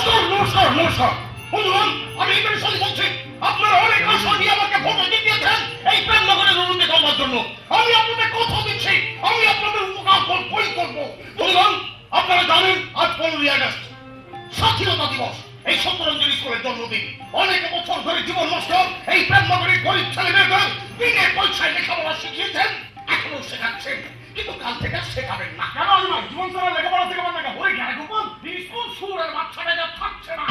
নমস্কার নমস্কার বন্ধুগণ, আমি ইমরান বলছি। আপনারা অনেক আশা নিয়ে আমাকে ভোট দিয়েছেন এই প্রেমনগরের উন্নতি করবার জন্য। আমি আপনাদের কথা দিচ্ছি, আমি আপনাদের উপকার করবই করবো। বন্ধুগণ, আপনারা জানেন আজ 15ই আগস্ট স্বাধীনতা দিবস। এই শতরঞ্জন স্কুলের জন্মদিন। অনেক বছর ধরে জীবন নষ্ট এই প্রেমনগরের গরিব ছেলে মেয়েদের বিনা পয়সায় লেখাপড়া শিখিয়েছেন, এখনো শেখাচ্ছেন, কিন্তু কাল থেকে শেখাবেন না। কেন না জীবন সারা লেখাপড়া শেখাবেন না? ওই জ্ঞান গোপন স্কুল সুরের বাচ্চাটা যা থাকছে না।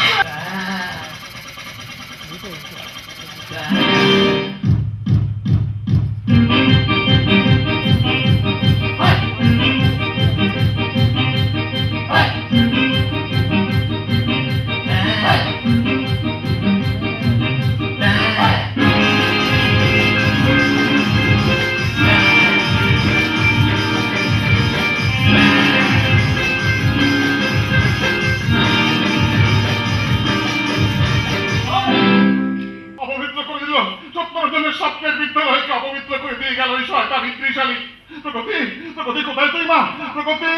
স্বপ্নের বিদ্যালয়কে অপবিত্র করে দিয়ে গেল ওই সরকার বিদ্রোহী। প্রগতি, প্রগতি কোথায় তুই মা? প্রগতি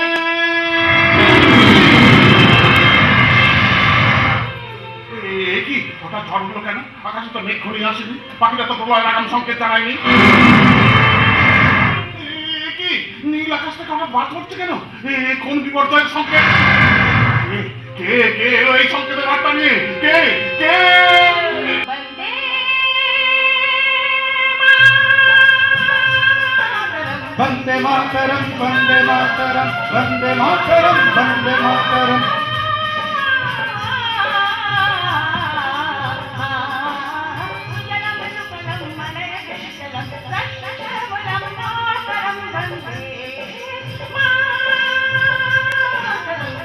কি হঠাৎ ঝড় উঠলো কেন? আকাশে তো মেঘ ঘনিয়ে আসেনি, পাখিরা তো প্রলয়ের আগাম সংকেত জানায়নি। কি নীল আকাশ থেকে হঠাৎ বাদ পড়ছে কেন? কোন বিপর্যয়ের সংকেত? কে কে ওই সংকেতের বার্তা নিয়ে? কে কে? वंदे मातरम वंदे मातरम वंदे मातरम वंदे मातरम।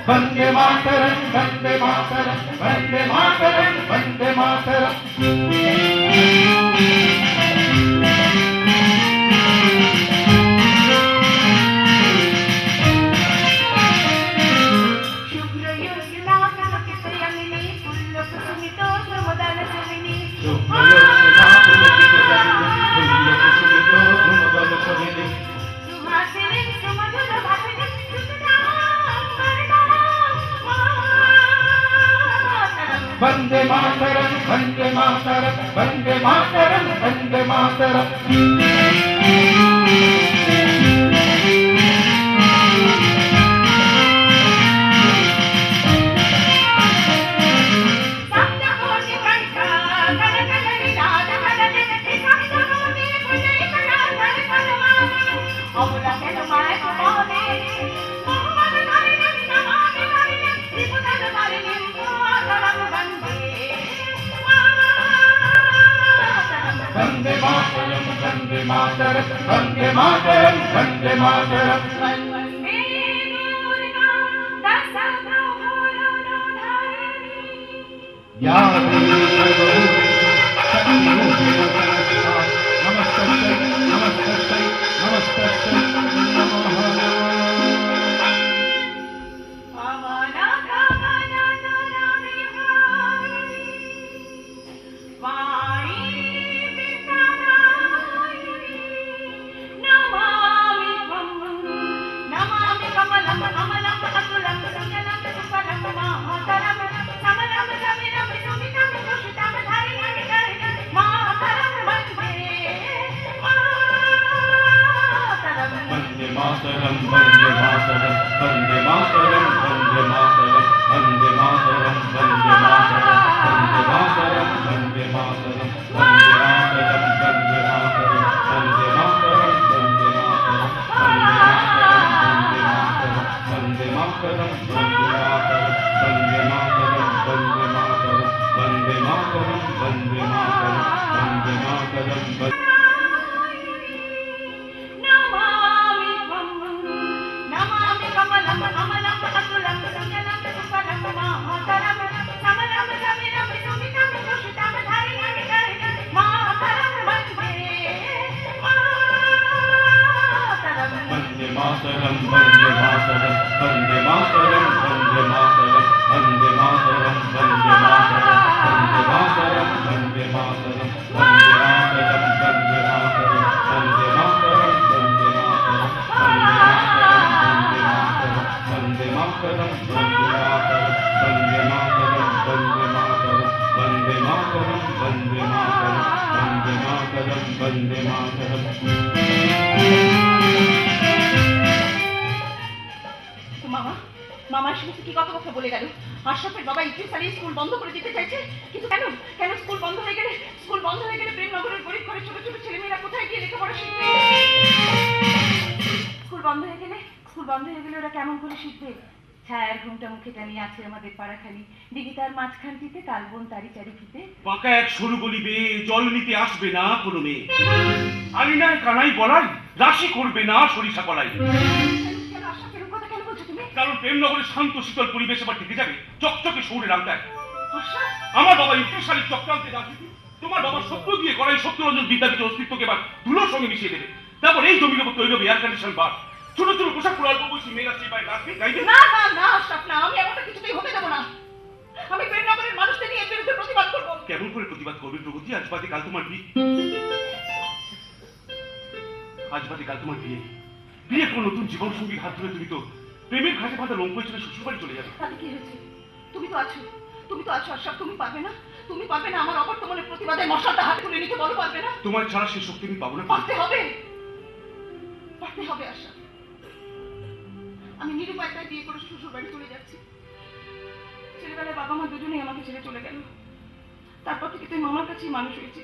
वंदे मातरम वंदे मातरम वंदे मातरम वंदे मातरम। वंदे मातरम वंदे मातरम वंदे मातरम वंदे मातरम। वंदे मातरम वंदे मातरम वंदे मातरम वंदे मातरम। या नमस्ते नमस्ते नमस्ते বলে গেল আশরাফের বাবা ইদ্রিস আলী স্কুল বন্ধ করে দিতে চাইছে। কিন্তু কেন কেন স্কুল বন্ধ হয়ে গেলে প্রেমনগরের গরিব ঘরের ছোট ছোট ছেলেমেয়েরা কোথায় গিয়ে লেখাপড়া শিখবে? স্কুল বন্ধ হয়ে গেলে ওরা কেমন করে শিখবে? ছায়ার ঘুমটা মুখে টানিয়ে আছে আমাদের পাড়াখানি, দিদি তার মাঝখানটিতে কালবন তারি চারি ফিতে। পাকা এক সরু গলি বেয়ে জল নিতে আসবে না কোনো মেয়ে, আলিনায় কানাই বলাই রাশি করবে না সরিষা কলাই। কারণ প্রেমনগরের শান্ত শীতল পরিবেশ আবার থেকে যাবে চকচকে শহরের আওতায়। আমার বাবা ইদ্রিস আলীর চক্রান্তে রাজনীতি তোমার বাবার স্বপ্ন দিয়ে করাই সত্যরঞ্জন বিদ্যাপীঠের অস্তিত্বকে এবার ধুলোর সঙ্গে মিশিয়ে দেবে। তারপর এই জমির উপর তৈরি হবে এয়ার কন্ডিশন বার, ছোট ছোট পোশাক পরে অল্প বয়সী মেয়েরা সেই পায় নাচবে গাইবে। না না না আশরাফ, না, আমি এমনটা কিছুতেই হতে দেব না। আমি প্রেমনগরের মানুষদের নিয়ে এর বিরুদ্ধে প্রতিবাদ করব। কেমন করে প্রতিবাদ করবে প্রগতি? আজ বাদে কাল তোমার বিয়ে, বিয়ে কোনো নতুন জীবন সঙ্গীর হাত ধরে তুমি তো প্রেমের ঘাটে ফাঁটা লঙ্ক ছেড়ে শ্বশুর বাড়ি চলে যাবে। তাতে কি হয়েছে? তুমি তো আছো আশরাফ, তুমি পারবে না আমার অবর্তমানের প্রতিবাদের মশালটা হাতে তুলে নিতে? বলো পারবে না? তোমার ছাড়া সে শক্তি আমি পাবো না। পারতে হবে আশরাফ। আমি নিরুপায়তায় বিয়ে করে শ্বশুর বাড়ি চলে যাচ্ছি। ছেলেবেলায় বাবা মা দুজনেই আমাকে ছেড়ে চলে গেল। তারপর থেকে তুই মামার কাছেই মানুষ হয়েছি,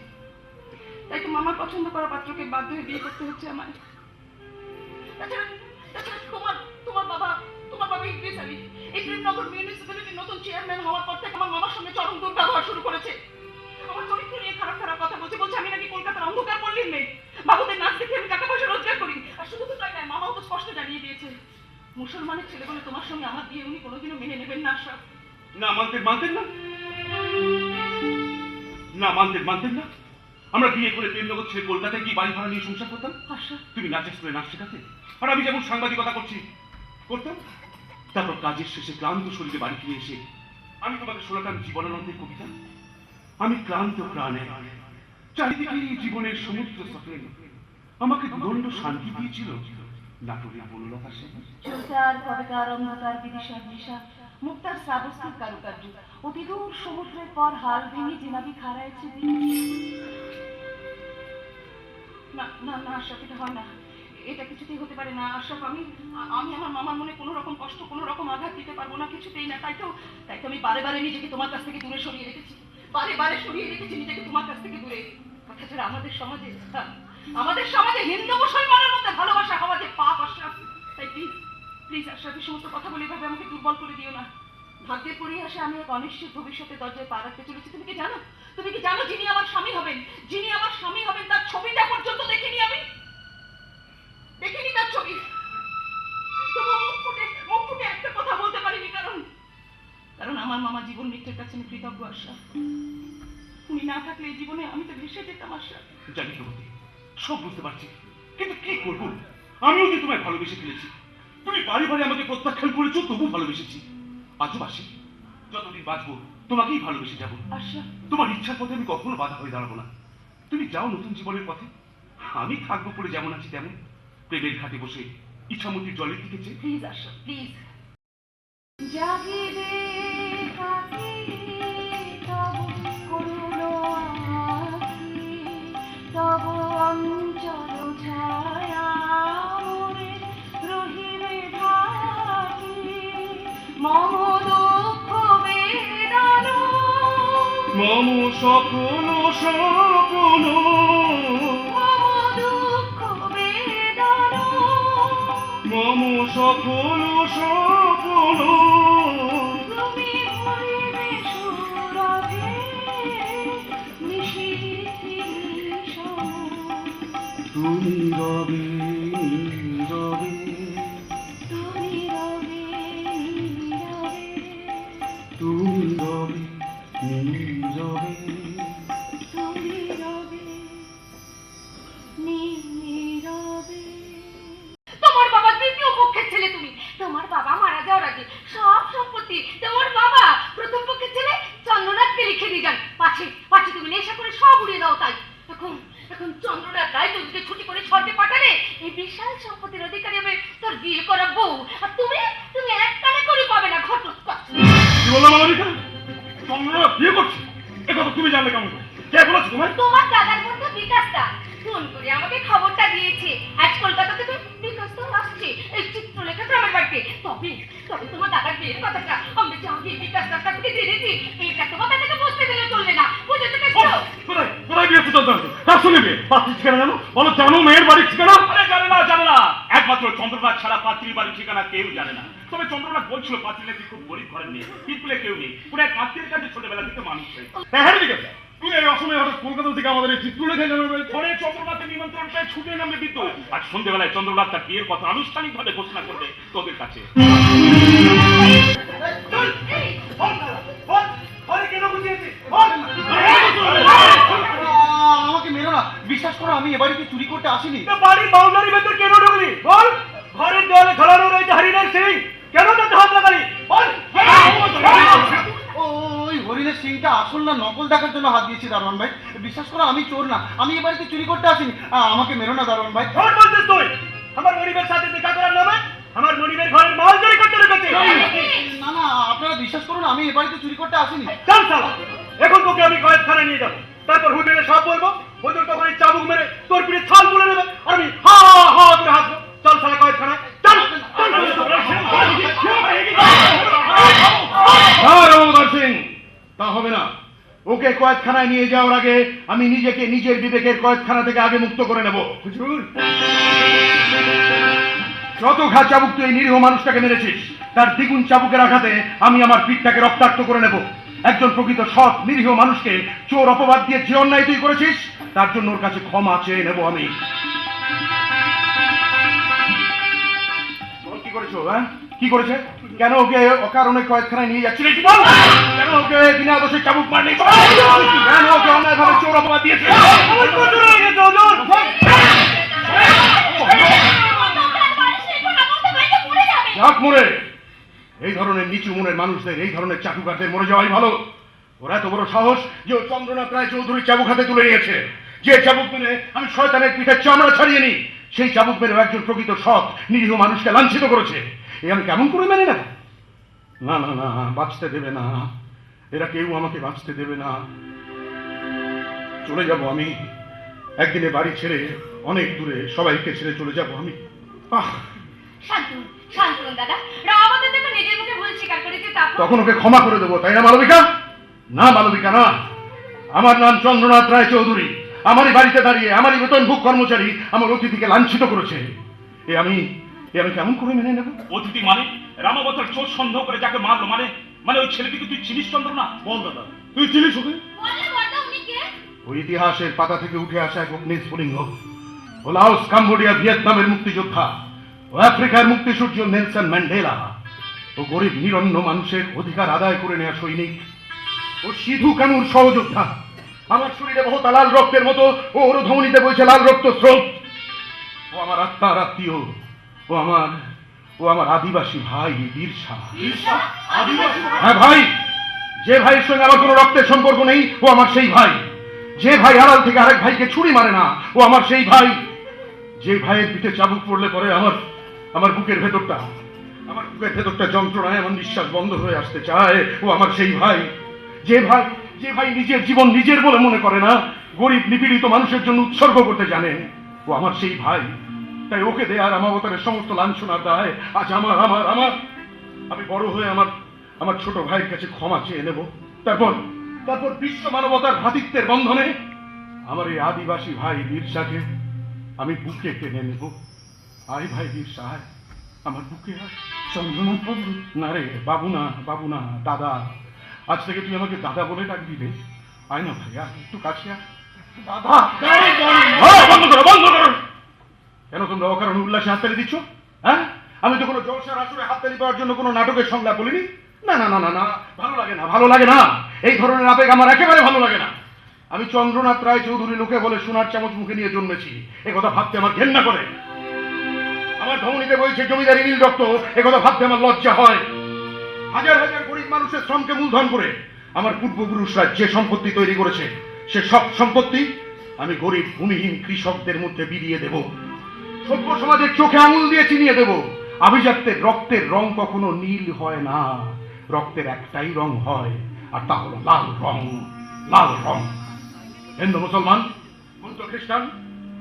তাই তো মামার পছন্দ করা পাত্রকে বাধ্য হয়ে বিয়ে করতে হচ্ছে আমায়। তাছাড়া তোমার বাবা ইদ্রিস আলী এই প্রেমনগর মিউনিসিপ্যালিটির নতুন চেয়ারম্যান হওয়ার পর থেকে আমার মামার সঙ্গে চরম দুর্ব্যবহার শুরু করেছে। আমার চরিত্র নিয়ে খারাপ কথা বলছে আমি নাকি কলকাতার অন্ধকার পল্লীর মেয়ে, বাবুদের নাচ দেখে আমি টাকা পয়সা রোজগার করি। আর শুধু তো তাই নয়, মামাও তো স্পষ্ট জানিয়ে দিয়েছে মুসলমানের ছেলে বলে তোমার সঙ্গে আমার বিয়ে উনি কোনোদিনও মেনে নেবেন না আশরাফ। না মানতেন না। আমরা বিয়ে করে প্রেমনগর ছেড়ে কলকাতায় গিয়ে বাড়ি ভাড়া নিয়ে সংসার করতাম। তুমি নাচের স্কুলে নাচ শেখাতে, আর আমি যেমন সাংবাদিকতা করতাম। তারপর কাজের শেষে ক্লান্ত শরীরে বাড়ি ফিরে এসে আমি তোমাকে শোনাতাম জীবনানন্দের কবিতা। আমি ক্লান্ত প্রাণে, চারিদিকে জীবনের সমুদ্র সফরে আমাকে দুদণ্ড শান্তি দিয়েছিল নাটোরের বনলতা সেন। চলতার কবেকার অন্ধকার বিদিশা দিশা মুক্তার শ্রাবস্তির কারুকার্য অতি দূর সমুদ্রের পর হাল ভেঙে জিনাবি খাড়াইছে। না আশরাফ, এটা হয় না, এটা কিছুতেই হতে পারে না আশরাফ। আমি আমার মামার মনে কোনো রকম কষ্ট, কোনো রকম আঘাত দিতে পারবো না, কিছুতেই না। তাই তো আমি বারে নিজেকে তোমার কাছ থেকে দূরে সরিয়ে রেখেছি, নিজেকে তোমার কাছ থেকে দূরে। কথা ছাড়া আমাদের সমাজে হিন্দু মুসলমানের মধ্যে ভালোবাসা হওয়া যে পাপ আশরাফ। তাই প্লিজ আশরাফ, এই সমস্ত কথা বলে এভাবে আমাকে দুর্বল করে দিও না। ভাগ্যের পরিহাসে আমি এক অনিশ্চিত ভবিষ্যতের দরজায় পা রাখতে চলেছি। তুমি কি জানো যিনি আমার স্বামী হবেন তার ছবিটা পর্যন্ত দেখিনি তার ছবি। তবু মুখ ফুটে একটা কথা বলতে পারিনি, কারণ আমার মামা জীবন মৃত্যুর কাছে আমি কৃতজ্ঞ আশরাফ। উনি না থাকলে এই জীবনে আমি তো ভেসে যেতাম আশরাফ। জানি প্রগতি, সব বুঝতে পারছি, কিন্তু কি করবো? আমিও যে তোমায় ভালোবেসে ফেলেছি। তুমি বাড়ি আমাকে প্রত্যাখ্যান করেছো, তবু ভালোবেসেছি। আজও বাসি, যতদিন বাঁচবো তোমাকেই ভালোবেসে যাবো। তোমার ইচ্ছার পথে আমি কখনো বাধা হয়ে দাঁড়াবো না। তুমি যাও নতুন জীবনের পথে, আমি থাকবো পড়ে যেমন আছি তেমন, প্রেমের ঘাটে বসে ইচ্ছামতির জলের দিকে চেয়ে। Please Ashraf, please. জাগিবে তব অঞ্চল ছায়া মোরে রহিবে ঢাকি, মম দুঃখ বেদনা মম সকল স্বপ্ন, মম দুঃখ বেদনা মম সকল স্বপ্ন, তুমি ভরিবে সুরভে নিশীথি নিশান, তুমি রবে তুমি রবে নীরবে, তুমি রবে নীরবে, তুমি রবে নীরবে। তোমার বাবা দ্বিতীয় পক্ষের ছেলে তুমি। তোমার বাবা মারা যাওয়ার আগে সব সম্পত্তি তোমার বাবা প্রথম পক্ষের ছেলে চন্দ্রনাথকে লিখে দিয়ে যান। পাছে তুমি নেশা করে সব উড়িয়ে দাও। তাই এখন চন্দ্রনাথ রায় তোকে ছুটি করে স্বর্গে পাঠালে এই বিশাল সম্পত্তির অধিকারী হবে তোর বিয়ে করা বউ, আর তুমি এক কানে করে পাবে না। ঘটোৎকচ। কি বললাম আমাকে? চন্দ্রনাথ বিয়ে করছে, একথা তুমি জানলে কেমন করে? কে বলেছে তোমায়? তোমার দাদার বন্ধু বিকাশটা ফোন করে আমাকে খবরটা দিয়েছে। আজ কলকাতা থেকে বিকাশ তো লোক আসছে এই চিত্রলেখা গ্রামের বাড়িতে। তবে তবে তোমার দাদার বিয়ের কথাটা আমরা জাহাঙ্গীর বিকাশের কাছ থেকে জেনেছি। এটা তোমার দাদাকে বুঝতে দিলে চলবে না, বুঝতে পেরেছো? কোথায় কোথায় বিয়ে চলতে হবে? তার শুনে বিয়ে পাত্রীর ঠিকানা জানো? বলো জানো মেয়ের বাড়ির ঠিকানা? আরে জানে না, একমাত্র চন্দ্রনাথ ছাড়া পাত্রীর বাড়ির ঠিকানা কেউ জানে না। তবে চন্দ্রনাথ বলছিল পাত্রী নাকি খুব গরিব ঘরের মেয়ে, পিপলে কেউ নেই, পুরো এক আত্মীয়ের কাছে ছোটবেলা থেকে মানুষ হয়েছে। হ্যাঁ ঠিক আছে, তুই এই অসময়ে হঠাৎ কলকাতা থেকে আমাদের এই চিত্রলেখা গ্রামের বাড়ি পরে চন্দ্রনাথের নিমন্ত্রণ পেয়ে ছুটে নামবে বিদ্যুৎ। আর সন্ধ্যেবেলায় চন্দ্রনাথ তার বিয়ের কথা আনুষ্ঠানিকভাবে ঘোষণা করবে তোদের কাছে। আমাকে মেরো না, বিশ্বাস করো আমি এ বাড়িতে চুরি করতে আসিনি। বাড়ির বাউন্ডারি ভেতর কেন ঢুকলি বল? ঘরের দেওয়ালে ঝালানো রয়েছে হরিণের সিং, কেন তাতে হাত লাগালি বল? ওই হরিণের সিংটা আসল না নকল দেখার জন্য হাত দিয়েছি দারোয়ান ভাই। বিশ্বাস করো আমি চোর না, আমি এ বাড়িতে চুরি করতে আসিনি। আমাকে মেরো না দারোয়ান ভাই। ঝড় বলছিস তুই আমার গরিবের সাথে দেখা করার নামে আমার গরিবের ঘরের মাল চুরি করতে রেখেছিস? না না, আপনারা বিশ্বাস করুন আমি এ বাড়িতে চুরি করতে আসিনি। চল শালা, এখন তোকে আমি কয়েকখানায় নিয়ে যাবো, তারপর হুজুরে সব বলবো। হুজুর তখন এই চাবুক মেরে তোর পিঠে ছাল তুলে নেবে আর আমি হা হা করে হাসবো। চল শালা কয়েকখানায় চল। রমদার সিং, তা হবে না। ওকে কয়েকখানায় নিয়ে যাওয়ার আগে আমি নিজেকে নিজের বিবেকের কয়েকখানা থেকে আগে মুক্ত করে নেব। হুজুর, যত ঘা চাবুক তুই এই নিরীহ মানুষটাকে মেরেছিস, তার দ্বিগুণ চাবুকের আঘাতে আমি আমার পিঠটাকে রক্তাক্ত করে নেব। একজন প্রকৃত সৎ নিরীহ মানুষকে চোর অপবাদ দিয়ে যে অন্যায় তুই করেছিস, তার জন্য ওর কাছে ক্ষমা চেয়ে নেব আমি। কি করেছো? হ্যাঁ, কি করেছে? কেন ওকে অকারণে কয়েকখানায় নিয়ে যাচ্ছিলে? কি বল? কেন ওকে বিনা দোষে চাবুক মারলি? কেন ওকে অন্যায়ভাবে চোর অপবাদ দিয়েছে? যাক মরে, এই ধরনের নিচু মনের মানুষদের, এই ধরনের চাটুকারদের মরে যাওয়াই ভালো। ওরা এত বড় সাহস যে ও চন্দ্রনাথ রায় চৌধুরী চাবুক হাতে তুলে নিয়েছে। যে চাবুক মেরে আমি শয়তানের পিঠের চামড়া ছাড়িয়ে নি, সেই চাবুক মেরে একজন প্রকৃত সৎ নিরীহ মানুষকে লাঞ্ছিত করেছে। এ আমি কেমন করে মেনে নেব? না না না, বাঁচতে দেবে না, এরা কেউ আমাকে বাঁচতে দেবে না। চলে যাব আমি একদিনে, বাড়ি ছেড়ে অনেক দূরে সবাইকে ছেড়ে চলে যাব আমি। শান্তন শান্তন দাদা, রামাবতী যখন নিজের মুখে ভুল স্বীকার করেছে তখন ওকে ক্ষমা করে দেবো, তাই না মালবিকা? না মালবিকা না, আমার নাম চন্দ্রনাথ রায় চৌধুরী। আমারই বাড়িতে দাঁড়িয়ে আমারই বেতনভোগ কর্মচারী আমার অতিথিকে লাঞ্ছিত করেছে। এ আমি কেমন করে মেনে নেব? অতিথি মানে রামাবতার চোর সন্দেহ করে যাকে মারলো, মানে ওই ছেলেটিকে তুই চিনিস চন্দ্রনাথ? বল দাদা, তুই চিনিস ওকে? উনি কে? ওই ইতিহাসের পাতা থেকে উঠে আসা এক অগ্নিস্ফুলিঙ্গ। ও লাওস, কাম্বোডিয়া, ভিয়েতনামের মুক্তিযোদ্ধা, ও আফ্রিকার মুক্তিসূর্য নেলসন ম্যান্ডেলা, ও গরিব নিরন্ন মানুষের অধিকার আদায় করে নেওয়া সৈনিক, ও সিধু কানুর সহযোদ্ধা। আমার শরীরে বহুতা লাল রক্তের মতো ওর ধমনীতে বইছে লাল রক্ত স্রোত। ও আমার আত্মার আত্মীয়, ও আমার আদিবাসী ভাই বীরসা। হ্যাঁ ভাই, যে ভাইয়ের সঙ্গে আমার কোনো রক্তের সম্পর্ক নেই ও আমার সেই ভাই। যে ভাই আড়াল থেকে আরেক ভাইকে ছুরি মারে না ও আমার সেই ভাই। যে ভাইয়ের পিঠে চাবুক পড়লে পরে আমার বুকের ভেতরটা যন্ত্রণায় আমার নিঃশ্বাস বন্ধ হয়ে আসতে চায় ও আমার সেই ভাই। যে ভাই নিজের জীবন নিজের বলে মনে করে না, গরিব নিপীড়িত মানুষের জন্য উৎসর্গ করতে জানে, ও আমার সেই ভাই। তাই ওকে দেয়ার রামাবতারের সমস্ত লাঞ্ছনার দায় আজ আমার। আমি বড় হয়ে আমার ছোট ভাইয়ের কাছে ক্ষমা চেয়ে নেব। তারপর বিশ্ব মানবতার ভ্রাতৃত্বের বন্ধনে আমার এই আদিবাসী ভাই বীরসাকে আমি বুকে টেনে নেব। আয় ভাই বীরসা, আয় আমার বুকে আয়। চন্দ্রনাথ বাবু? না রে বাবু না, দাদা। আজ থেকে তুই আমাকে দাদা বলে ডাকবি রে। আয় না ভাই, আয় একটু কাছে আয়। দাদা। বন্ধ করো। কেন তোমরা অকারণে উল্লাসে হাততালি দিচ্ছ? হ্যাঁ, আমি তো কোনো জলসার আসরে হাততালি পাওয়ার জন্য কোনো নাটকের সংলাপ বলিনি। না, ভালো লাগে না। এই ধরনের আবেগ আমার একেবারে ভালো লাগে না। আমি চন্দ্রনাথ রায় চৌধুরী, লোকে বলে সোনার চামচ মুখে নিয়ে জন্মেছি, একথা ভাবতে আমার ঘেন্না করে। আমার ধমনীতে বইছে জমিদারি নীল রক্ত, একথা ভাবতে আমার লজ্জা হয়। হাজার হাজার গরিব মানুষের শ্রমকে মূলধন করে আমার পূর্বপুরুষরা যে সম্পত্তি তৈরি করেছে, সে সব সম্পত্তি আমি গরিব ভূমিহীন কৃষকদের মধ্যে বিলিয়ে দেব। সভ্য সমাজের চোখে আঙুল দিয়ে চিনিয়ে দেব, আভিজাত্যের রক্তের রং কখনো নীল হয় না। রক্তের একটাই রং হয়, আর তা হলো লাল রং। হিন্দু মুসলমান, বৌদ্ধ খ্রিস্টান,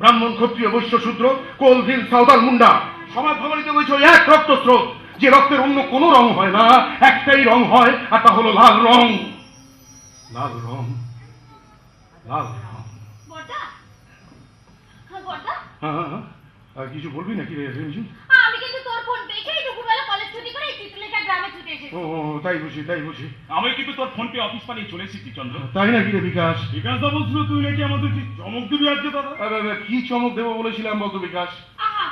ব্রাহ্মণ ক্ষত্রিয় বৈশ্য শূদ্র, কোল ভিল সাঁওতাল মুন্ডা সমাজ ভবনিতে বলছে ওই এক রক্ত স্রোত, যে রক্তের অন্য কোনো রং হয় না, একটাই রং হয়, আর তা হলো লাল রং। লাল রং, লাল রং। বড়দা, বড়দা, হ্যাঁ, আর কিছু বলবি নাকি রে রিঞ্জু? আমি কিন্তু তোর ফোন দেখেই দুপুরবেলা কলেজ ছুটি করে এই চিত্রলেখা গ্রামে ছুটে এসেছি। ও তাই বুঝি, তাই বুঝি। আমি কিন্তু তোর ফোন পে অফিস পালিয়ে চলে এসেছি চন্দ্র। তাই নাকি রে বিকাশ? বিকাশ দা বলছিল তুই নাকি আমাদের কি চমক দিবি আজকে দাদা। কি চমক দেবো বলেছিলাম বলতো বিকাশ? আহা,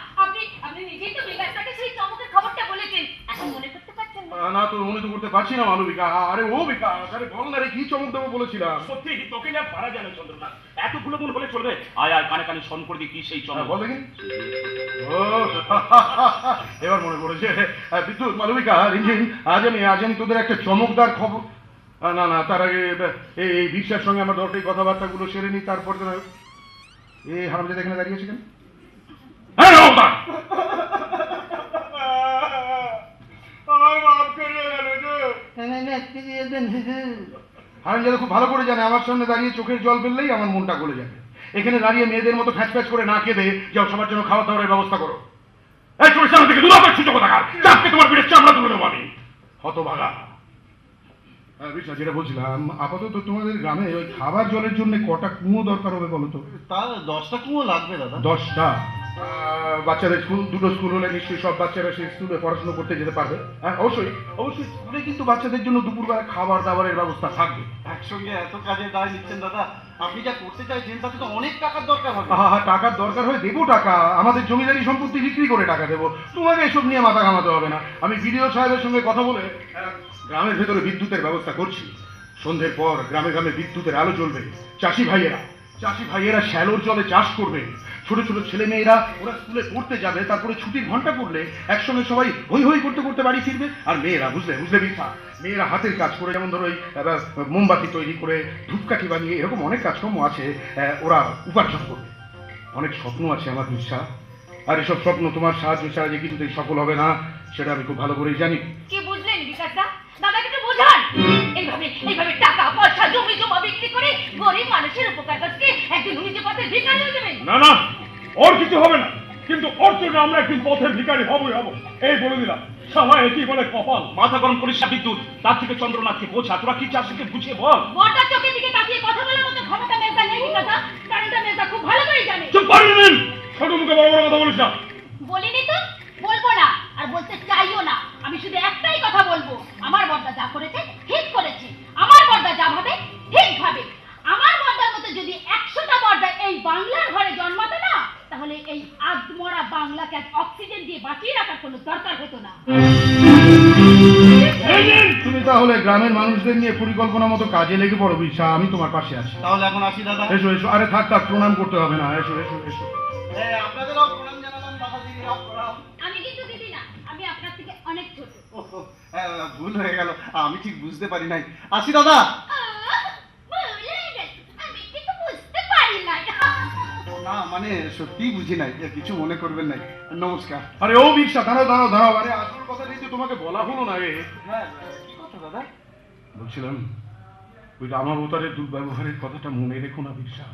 আপনি নিজেই তো বিকাশটাকে সেই চমকের খবরটা বলেছেন, এখন মনে করতে পারছেন না? না তো মনে তো করতে পারছি না মালবিকা। আরে ও বিকাশ, আরে বল না রে, কি চমক দেবো বলেছিলাম? সত্যি তোকে না পারা যায় না চন্দ্রনা, এতগুলো মন হলে চলবে। আয় আয় কানে কানে শোন করে দি কি সেই চমক। বল দেখি। ও এবার মনে পড়েছে। বিদ্যুৎ, মালবিকা, রিঞ্জিন, আজ আমি তোদের একটা চমকদার খবর। না তার আগে এই বিশ্বাসের সঙ্গে আমার দরকারি কথাবার্তাগুলো সেরে নি, তারপর তো এই হারামজাদা এখানে দাঁড়িয়েছে কেন? হ্যাঁ রহমদার, হারামজাদা খুব ভালো করে জানে আমার সামনে দাঁড়িয়ে চোখের জল ফেললেই আমার মনটা গলে যাবে। এখানে দাঁড়িয়ে মেয়েদের মতো ফ্যাচ ফ্যাচ করে না কেঁদে যাও সবার জন্য খাওয়া দাওয়ার ব্যবস্থা করো। এই চোখের সামনে থেকে দুলাপের সুযোগ থাকার চাপকে তোমার পিঠের চামড়া তুলে দেবো আমি, হতভাগা। বিশ্বাস, যেটা বলছিলাম, আপাতত তোমাদের গ্রামে ওই খাবার জলের জন্য কটা কুয়ো দরকার হবে বলো তো? তার 10টা কুয়ো লাগবে দাদা। 10টা? বাচ্চাদের স্কুল, দুটো স্কুল হলে নিশ্চয়ই সব বাচ্চারা সেই স্কুলে পড়াশোনা করতে যেতে পারবে। হ্যাঁ অবশ্যই অবশ্যই, স্কুলে কিন্তু বাচ্চাদের জন্য দুপুরবেলা খাবার দাবারের ব্যবস্থা থাকবে। একসঙ্গে এত কাজে দায় নিচ্ছেন দাদা, আপনি যা করতে চাইছেন তাতে তো অনেক টাকার দরকার হবে। টাকার দরকার হয়, দেবো টাকা, আমাদের জমিদারি সম্পত্তি বিক্রি করে টাকা দেবো, তোমাকে এসব নিয়ে মাথা ঘামাতে হবে না। আমি বিডিও সাহেবের সঙ্গে কথা বলে গ্রামের ভেতরে বিদ্যুতের ব্যবস্থা করছি। সন্ধ্যের পর গ্রামে গ্রামে বিদ্যুতের আলো জ্বলবে। চাষি ভাইয়েরা শ্যালোর জলে চাষ করবে। ছোট ছোট ছেলে মেয়েরা ওরা স্কুলে পড়তে যাবে, তারপরে ছুটির ঘন্টা পড়লে একসঙ্গে সবাই হই হই করতে করতে বাড়ি ফিরবে। আর মেয়েরা বুঝলে বিশা, মেয়েরা হাতের কাজ করে, যেমন ধরো ওই মোমবাতি তৈরি করে, ধূপকাঠি বানিয়ে, এরকম অনেক কাজকর্ম আছে, ওরা উপার্জন করবে। অনেক স্বপ্ন আছে আমার বিশা, আর এসব স্বপ্ন তোমার সাহায্য ছাড়া যে কিছুতেই সফল হবে না, সেটা আমি খুব ভালো করেই জানি। কি বুঝলেন বিকাশদা? দাদাকে একটু বোঝান। এইভাবে টাকা পয়সা জমি জমা বিক্রি করে গরিব মানুষের উপকার করতে একদিন নিজে পথে ভিখারি হয়ে যাবেন। না ওর কিছু হবে না, কিন্তু ওর জন্য আমরা একদিন পথের ভিখারি হবই হব, এই বলে দিলাম। সবাই একই বলে কপাল। মাথা গরম করিস না বিদ্যুৎ, তার থেকে চন্দ্রনাথকে বোঝা। তোরা কি চাষ থেকে বুঝিয়ে বল। বড়টা চোখের দিকে তাকিয়ে কথা বলার মতো ক্ষমতা মেজদা নেই বিকাশদা, কারণটা মেজদা খুব ভালো করে জানে। চুপ পারবেন, ছোট মুখে বড় বড় কথা বলিস না। বলিনি তো, বলবো না, আর বলতে চাইও না। আমি শুধু একটাই কথা বলবো, আমার বড়দা যা করেছে ঠিক করেছে, আমার বড়দা যা ভাবে ঠিক ভাবে। আমার বড়দার মতো যদি 100টা বড়দা এই বাংলার ঘরে জন্মাতো না, তাহলে এই আধমরা বাংলাকে আজ অক্সিজেন দিয়ে বাঁচিয়ে রাখার কোনো দরকার হতো না। তুমি তাহলে গ্রামের মানুষদের নিয়ে পরিকল্পনা মতো কাজে লেগে পড়ো বিশা, আমি তোমার পাশে আছি। তাহলে এখন আসি দাদা। এসো এসো, আরে থাক প্রণাম করতে হবে না, এসো এসো এসো। হ্যাঁ, আপনাদেরও প্রণাম জানালাম দাদা, দিদিরাও প্রণাম। আমি কিন্তু দিদি না, আমি আপনার থেকে অনেক ছোট। ওহো, ভুল হয়ে গেল, আমি ঠিক বুঝতে পারি নাই। আসি দাদা। ভুল হয়ে গেছে, আমি কিন্তু বুঝতে পারি না। না মানে সত্যিই বুঝি নাই, কিছু মনে করবেন নাই। নমস্কার। আরে ও বিশা, দাঁড়াও, আরে আসল কথা কিন্তু তোমাকে বলা হলো না রে। হ্যাঁ, কি কথা দাদা? বলছিলাম, ওই রামাবতারের দুর্ব্যবহারের কথাটা মনে রেখো না বিশা,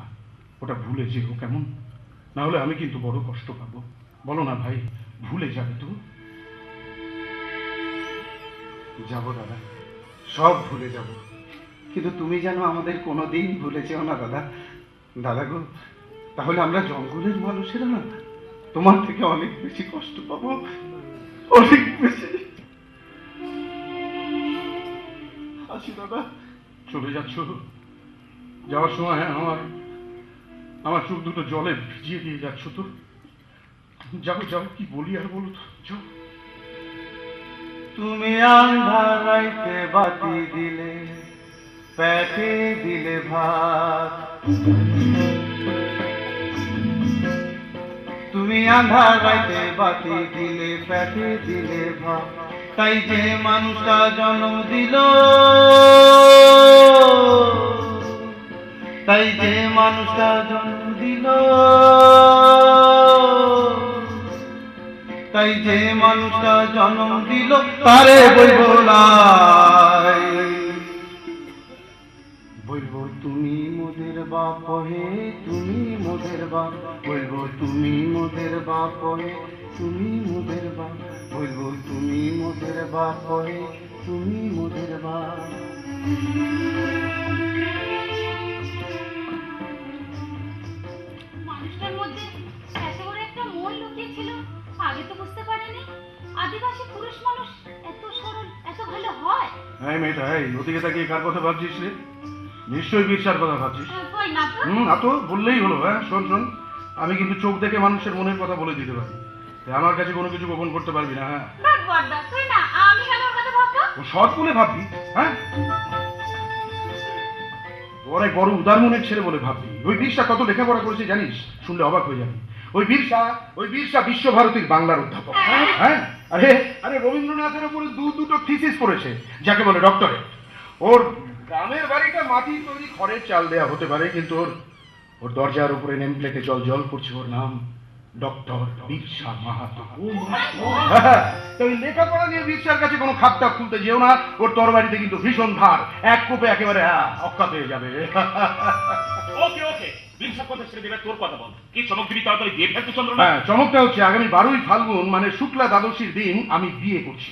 ওটা ভুলে যেও কেমন, না হলে আমি কিন্তু বড় কষ্ট পাবো। বলো না ভাই, ভুলে যাবে তো? যাবো দাদা, সব ভুলে যাব, কিন্তু তুমি যেন আমাদের কোনোদিন ভুলে যেও না দাদা। দাদা গো, তাহলে আমরা জঙ্গলের মানুষেরা না তোমার থেকে অনেক বেশি কষ্ট পাবো, অনেক বেশি। আসি দাদা। চলে যাচ্ছ? যাওয়ার সময় আমার চোখ দুটো জলে ভিজিয়ে দিয়ে যাচ্ছ তো? যাও, কি বলি আর বলো তো, যাও। তুমি আন্ধার রাইতে বাতি দিলে, পেটে দিলে ভাত। তুমি আন্ধার রাইতে বাতি দিলে, পেটে দিলে ভাত। তাই যে মানুষটা জন্ম দিল, তাই যে মানুষটা জন্ম দিল, তাই যে মানুষটা জন্ম দিল, তারে বলবো তুমি মোদের বাপ হে, তুমি মোদের বাপ। বলবো তুমি মোদের বাপ হে, তুমি মোদের বা, বুলবুল তুমি মোদের বা কহে তুমি মোদের বা। মানুষটার মধ্যে এত বড় একটা মন লুকিয়ে ছিল, আগে তো বুঝতে পারিনি। আদিবাসী পুরুষ মানুষ এত সরল, এত ভালো হয়। এই মেয়েটা, এই ওদিকে তাকিয়ে কার কথা ভাবছিস রে? নিশ্চয়ই বিরসার কথা ভাবছিস। কই না তো। না তো বললেই হলো। হ্যাঁ শোন শোন, আমি কিন্তু চোখ দেখে মানুষের মনের কথা বলে দিতে পারি, তাই আমার কাছে কোনো কিছু গোপন করতে পারবি না। হ্যাঁ বাদ বর্দা, তুই না, আমি কেন ওর কথা ভাববো? ও সৎ বলে ভাববি? হ্যাঁ অনেক বড় উদার মনের ছেলে বলে ভাববি। ওই বীরসা কত লেখাপড়া করেছে জানিস? শুনলে অবাক হয়ে যাবে। ওই বীরসা বিশ্বভারতীর বাংলার অধ্যাপক। হ্যাঁ আরে আরে রবীন্দ্রনাথের উপরে দুটো থিসিস করেছে, যাকে বলে ডক্টরেট। ওর গ্রামের বাড়িটা মাটি তৈরি খড়ের চাল দেয়া হতে পারে, কিন্তু ওর দরজার উপরে নেম প্লেটে জল জল করছে ওর নাম, ডক্টর বীরসা মাহাতো। ওই লেখাপড়া নিয়ে বীরসার কাছে কোনো খাপটা খুলতে যেও না, ওর তরবারিতে কিন্তু ভীষণ ধার, এক কোপে একেবারে অক্ষত হয়ে যাবে। ওকে ওকে, বিংশ কথা ছেড়ে দেবে, তোর কথা বল। কি চমক দিবি তাড়াতাড়ি দিয়ে ফেলতে চন্দ্র। হ্যাঁ চমকটা হচ্ছে আগামী 12ই ফাল্গুন মানে শুক্লা দ্বাদশীর দিন আমি বিয়ে করছি।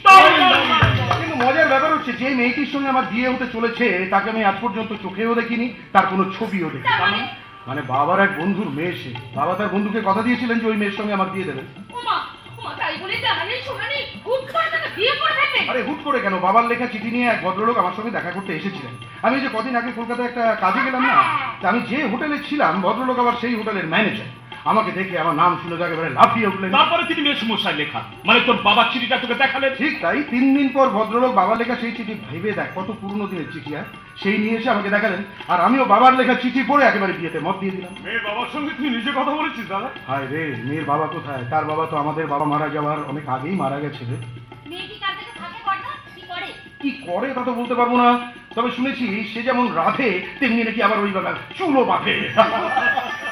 কিন্তু মজার ব্যাপার হচ্ছে যে মেয়েটির সঙ্গে আমার বিয়ে হতে চলেছে তাকে আমি আজ পর্যন্ত চোখেও দেখিনি, তার কোনো ছবিও দেখিনি। মানে বাবার এক বন্ধুর মেয়ে সে। বাবা তার বন্ধুকে কথা দিয়েছিলেন যে ওই মেয়ের সঙ্গে আমার বিয়ে দেবেন। ওমা, ওমা, তাই বলে জানানি শোনানি হুট করে তাকে বিয়ে করে ফেলবে? আরে হুট করে কেন, বাবার লেখা চিঠি নিয়ে এক ভদ্রলোক আমার সঙ্গে দেখা করতে এসেছিলেন। আমি যে কদিন আগে কলকাতায় একটা কাজে গেলাম না, তা আমি যে হোটেলে ছিলাম ভদ্রলোক আবার সেই হোটেলের ম্যানেজার। আমাকে দেখে আমার নাম শুনে একেবারে লাফিয়ে উঠলেন। তারপরে তিনি মেয়ে সমস্যায় লেখা, মানে তোর বাবার চিঠিটা তোকে দেখালেন। ঠিক তাই, 3 দিন পর ভদ্রলোক বাবার লেখা সেই চিঠি, ভেবে দেখ কত পুরনো দিনের চিঠি, সেই নিয়ে এসে আমাকে দেখালেন। আর আমিও বাবার লেখা চিঠি পড়ে একেবারে বিয়েতে মত দিয়ে দিলাম। মেয়ের বাবার সঙ্গে তুই নিজে কথা বলেছিস দাদা? হায় রে, মেয়ের বাবা কোথায়? তার বাবা তো আমাদের বাবা মারা যাওয়ার অনেক আগেই মারা গেছে রে। মেয়ে কি কার কাছে থাকে বর্দা? কি করে? কি করে তা তো বলতে পারবো না, তবে শুনেছি সে যেমন রাধে তেমনি নাকি আবার ওই বাবা চুলো বাঁধে।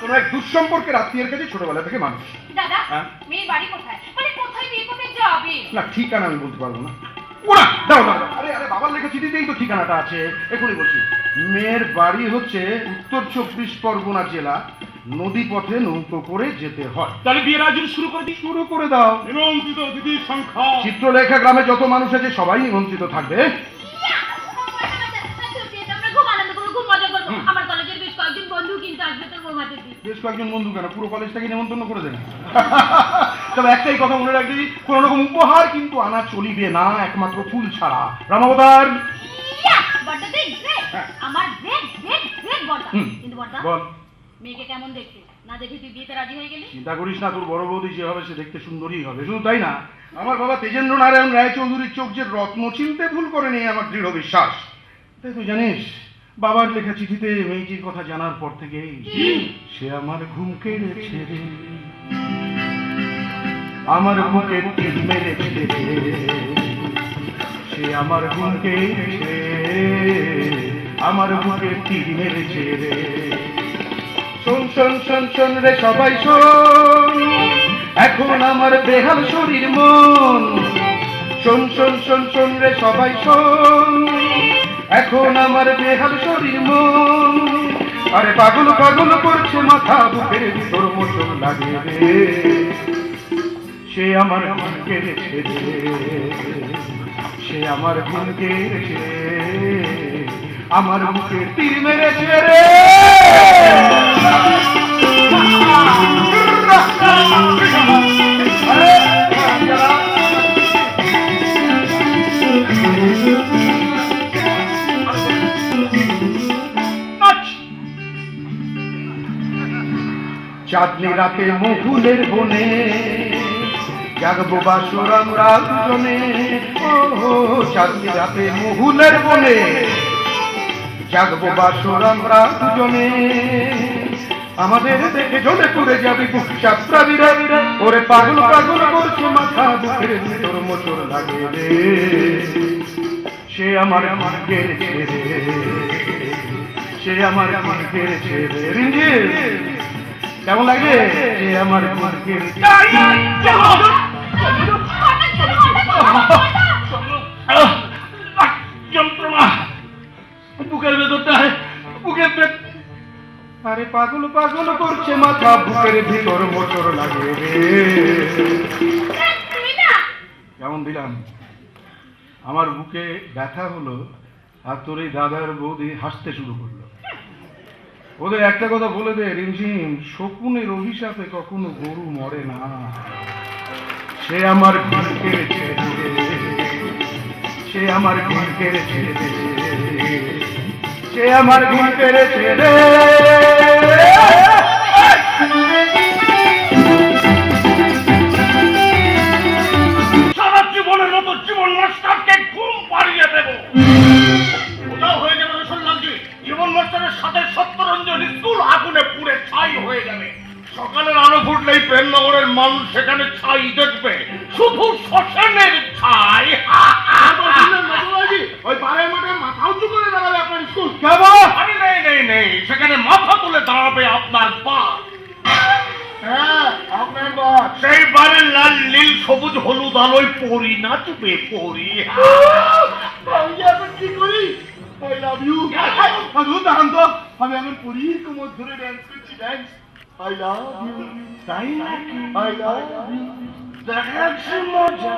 কোন এক দুঃসম্পর্কের আত্মীয়ের কাছে ছোটবেলা থেকে মানুষ। দাদা, হ্যাঁ? মেয়ের বাড়ি কোথায়? মানে কোথায় বিয়ে করতে যাবে? না ঠিকানা আমি বলতে পারবো না। ওরা দাও দাও দাও। আরে আরে বাবার লেখা চিঠিতেই তো ঠিকানাটা আছে, এখনই বলছি। মেয়ের বাড়ি হচ্ছে উত্তর 24 পরগনা জেলা, নদী পথে নৌকো করে যেতে হয়। তাহলে বিয়ের আয়োজন শুরু করে দিই। শুরু করে দাও। নিমন্ত্রিত অতিথির সংখ্যা? চিত্রলেখা গ্রামে যত মানুষ আছে সবাই নিমন্ত্রিত থাকবে। আমরা খুব আনন্দ করবো, খুব মজা করবো। আমার কলেজের বেশ কয়েকজন বন্ধু কিন্তু আসবে তোর বৌভাতে দিতে। বেশ কয়েকজন বন্ধু কেন, পুরো কলেজটাকে নেমন্তন্ন করে দেন। তবে একটাই কথা মনে রাখবি, কোন রকম উপহার কিন্তু আনা চলিবে না, একমাত্র ফুল ছাড়া। রামাবতার বর্দা দেখ, আমার দেখ দেখ দেখ বর্দা। কিন্তু বর্দা, বল। মেয়েকে কেমন দেখতে? না দেখে তুই বিয়েতে রাজি হয়ে গেলি? চিন্তা করিস না, তোর বড় বৌদি যে হবে সে দেখতে সুন্দরী হবে। শুধু তাই না, আমার বাবা তেজেন্দ্র নারায়ণ রায়চৌধুরীর চোখ যে রত্ন চিনতে ভুল করেনি আমার দৃঢ় বিশ্বাস। তাই তুই জানিস, বাবার লেখা চিঠিতে মেয়েটির কথা জানার পর থেকেই সে আমার ঘুম কেড়েছে রে, আমার বুকে টিপ মেরেছে রে, সে আমার ঘুম কেড়েছে, আমার বুকে টিপ মেরেছে রে। শোন শোন শোন শোন রে সবাই শোন, এখন আমার বেহাল শরীর মন। শোন শোন শোন শোন রে সবাই শোন, এখন আমার বেহাল শরীর মন। আরে পাগল পাগল করছে মাথা, বুকের ভিতর মোচন লাগে রে, সে আমার ঘুম কেড়েছে রে, সে আমার ঘুম কেড়েছে, আমার বুকে তীর মেরেছে রে। চাঁদনি রাতে মহুলের বনে জাগবো বাসর আমরা দুজনে। ও চাঁদনি রাতে মহুলের বনে জাগবো বাসর আমরা দুজনে। আমাদের দেখে জ্বলে পুড়ে যাবে বুক চাপড়াবিরা, ওরে পাগল পাগল করছে মাথা, বুকের ভিতর মোচড় লাগে রে, সে আমার কেড়েছে রে, সে আমার কেড়েছে রে। রিঞ্জি কেমন লাগে? সে আমার কেড়েছে। যন্ত্রণা বুকের ভেতরটা, বুকের আরে পাগল পাগল করছে মাথা, বুকের ভিতর মোটর লাগে রে। তুমি না কেমন দিলাম? আমার বুকে ব্যথা হলো, আর তোর এই দাদার বৌদি হাসতে শুরু করলো। ওদের একটা কথা বলে দে রিমঝিম, শকুনের অভিশাপে কখনো গরু মরে না। সে আমার ভিড় কেড়েছে রে, সে আমার ভিড় কেড়েছে রে, সে আমার ভিড় কেড়েছে রে। সারা জীবনের মতো জীবন মাস্টারকে ঘুম পাড়িয়ে দেব। ওটাও হয়ে যাবে রসুল্লালজি, জীবন মাস্টারের সাথে সত্যরঞ্জন স্কুল আগুনে পুড়ে ছাই হয়ে যাবে। সকালের আলো ফুটলেই প্রেমনগরের মানুষ সেখানে ছাই দেখবে, শুধু শ্মশানের ছাই। ওই পাড়ার মাঠে মাথা উঁচু করে দাঁড়াবে আপনার স্কুল। আরে নেই নেই নেই, সেখানে মাথা তুলে দাঁড়াবে আপনার পা। হ্যাঁ, আপনার বাস। সেই বারে লাল নীল সবুজ হলুদ আলোয় পরি নাচবে, পরি। আমি এখন কি করি? I love you. দাঁড়ান তো, আমি এখন পুরীর কোমর ধরে ড্যান্স করছি, ড্যান্স। I love you. তাই নাকি? I love you. দেখাচ্ছি মজা।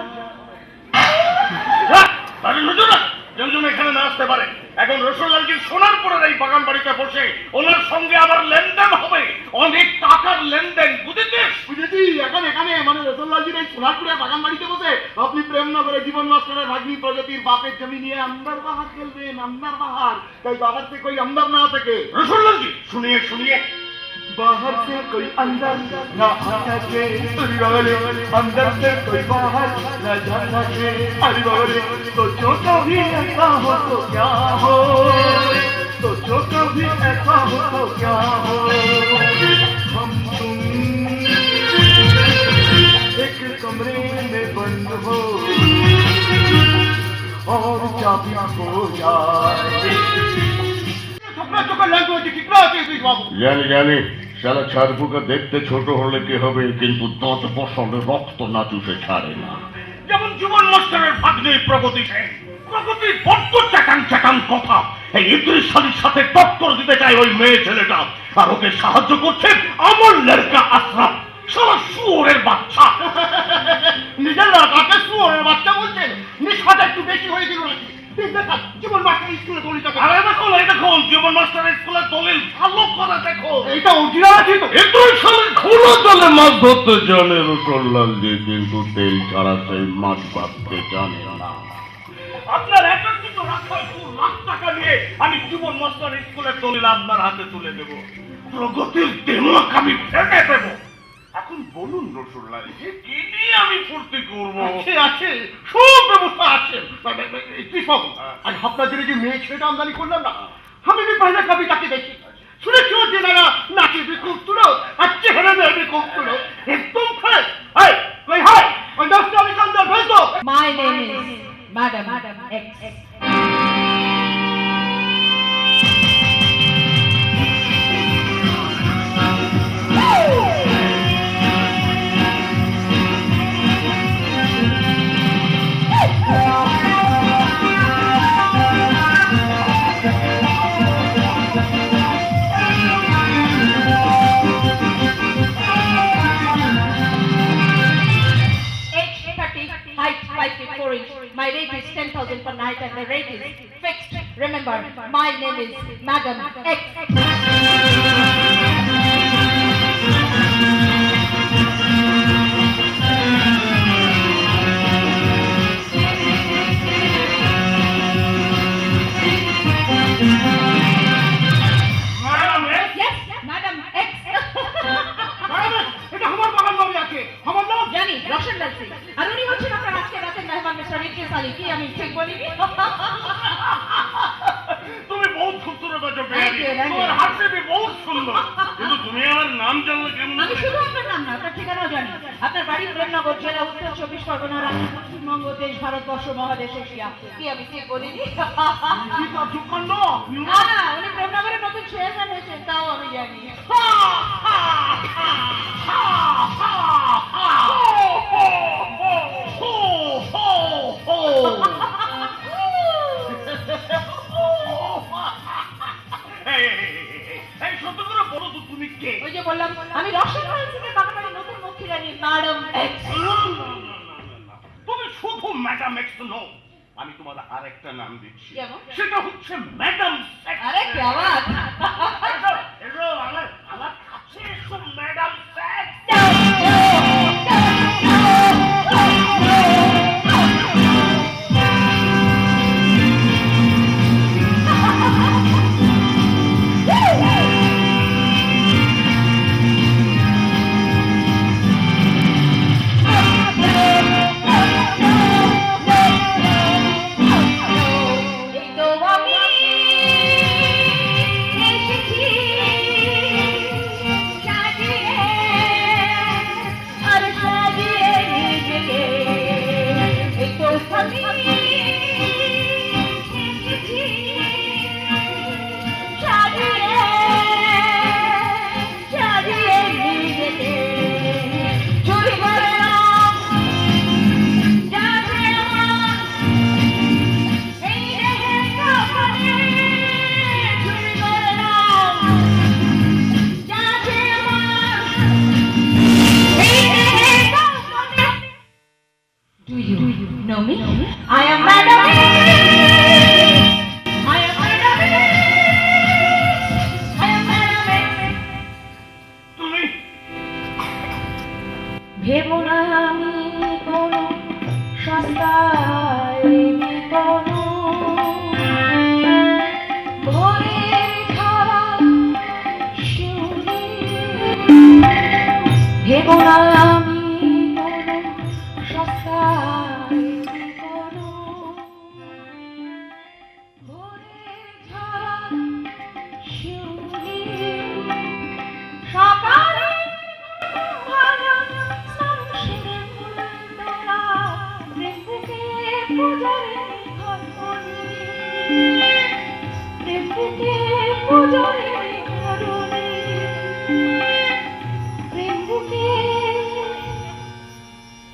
আরে হুজুর, যেজন এখানে না আসতে পারে, এখন রসুল্লালজির সোনারপুরের এই বাগান বাড়িতে বসে ওনার সঙ্গে আবার লেনদেন হবে, অনেক টাকার লেনদেন, বুঝেছিস? বুঝেছি, এখন এখানে মানে রসুল্লালজির এই সোনারপুরে বাগান বাড়িতে বসে আপনি প্রেমনগরে জীবন মাস্টারের ভাগ্নি প্রগতির বাপের জমি নিয়ে আন্দার বাহার খেলবেন, আন্দার বাহার। তাই বাহার से कोई अंदर ना आ सके। রসুল্লালজি শুনিয়ে শুনিয়ে बाहर से कोई अंदर न आ सके, अरे बाबा अंदर से कोई बाहर न जा सके, अरे बाबा सोचो कभी ऐसा हो तो क्या हो, सोचो कभी ऐसा हो तो क्या हो, हम तुम एक कमरे में बंद हो और चाबी खो जाए। জানি জানি, সারা ছাড়পুকা দেখতে ছোট হলে কি হবে, কিন্তু 10 বছরের রক্ত না চুষে ছাড়ে না। যেমন জীবন মাস্টারের ভাগ্নে প্রগতি সেন, প্রগতির বড্ড চ্যাটাং চ্যাটাং কথা। এই ইদ্রিস শালীর সাথে টক্কর দিতে চায় ওই মেয়ে ছেলেটা, আর ওকে সাহায্য করছে আমার লড়কা আশরাফ, সারা শুয়োরের বাচ্চা। নিজের লড়কাকে শুয়োরের বাচ্চা বলছেন? নিষ্পাটা একটু বেশি হয়ে গেল নাকি? জীবন মাস্টার স্কুলে দলিত। আরে দেখুন, এই দেখুন জীবন মাস্টারের স্কুলের দলিল, ভালো করে দেখো। এইটা অরিজিনাল আছে তো? ইদ্রিস শালীর খোলা জলে মাছ ধরতে জানে রসুল্লালজি, কিন্তু তেল ছাড়া সেই মাছ ভাবতে জানে না। আপনার একত্রিত রাখা 2 লাখ টাকা নিয়ে আমি জীবন মাস্টার স্কুলের দলিল আপনার হাতে তুলে দেব, প্রগতির দেমাক আমি ফেটে দেব। এখন বলুন রসুল্লালজি, কি নিয়ে আমি ফুর্তি করবো? আছে আছে, সব ব্যবস্থা আছে। কৃষক আজ আপনার জন্য যে মেয়ে ছেলেটা আমদানি করলাম না, আমি भी पहले कभी ताकि देखी सुने क्यों दिलाना नाची भी खूबसूरत और चेहरे में भी खूबसूरत एकदम फ्रेश है। कोई है कोई दोस्त अभी अंदर भेज दो। My name is Madam X. Height 5 feet 4 inch. My rate is 10,000 per night and the rate is fixed. Remember, my name is Madam X. Yes, Madam X. এটা আমার বাগান বাড়ি আছে, আমার নাম জানি রসুল্লাল সিং, আর উনি হচ্ছেন আপনার আজকে রাতের মেহমান মিস্টার ইদ্রিস আলী। কি আমি ঠিক বলিনি? তুমি বহুত খুবসুরত আছো Thank you, thank you. তোমার হাসি भी বহুত সুন্দর, কিন্তু তুমি আমার নাম জানলে কেমন? আমি শুধু আপনার নাম না, আপনার ঠিকানাও জানি। আপনার বাড়ি প্রেমনগর জেলা, উত্তর 24 পরগনা, রাজ্য পশ্চিমবঙ্গ, দেশ ভারতবর্ষ, মহাদেশ এশিয়া। কি আমি ঠিক বলিনি? কি কাজুকাণ্ড। না না, উনি প্রেমনগরের নতুন চেয়ারম্যান হয়েছেন, তাও আমি জানি। এই সত্য করে পড়লাম আমি রসগোল্লা থেকে বাগাবাড়ি নতুন মুখী রানী ম্যাডাম এক্স। তুমি শুধু ম্যাডাম এক্স নও, আমি তোমার আরেকটা নাম দিচ্ছি, কেমন? সেটা হচ্ছে ম্যাডাম সেক্স। আরে কি আওয়াজ! এসো আমার কাছে এসো ম্যাডাম সেক্স। এই তো আমি এসেছি সাজিয়ে আর সাজিয়ে নিজেকে। এই তো আমি এসেছি সাজিয়ে সাজিয়ে নিজেকে। চুরি করে নাও যাবে আমার এই দেহের কাপড়ে, চুরি করে নাও যাবে আমার এই দেহের কাপড়ে। Do you know me? I am Madam X. I am Madam X. I am Madam X. তুমি ভেবো না আমি কোনো সস্তায় কোনো ভোরের ধারা শুনে। ভেবো না আমি কোনো সস্তায় কোনো ভোরের ধারা শুনে। সকালে ভাঙা মানুষের মনটা প্রেমকে পূজারে ঘর করে। প্রেমকে পূজারে ঘর করে। প্রেমকে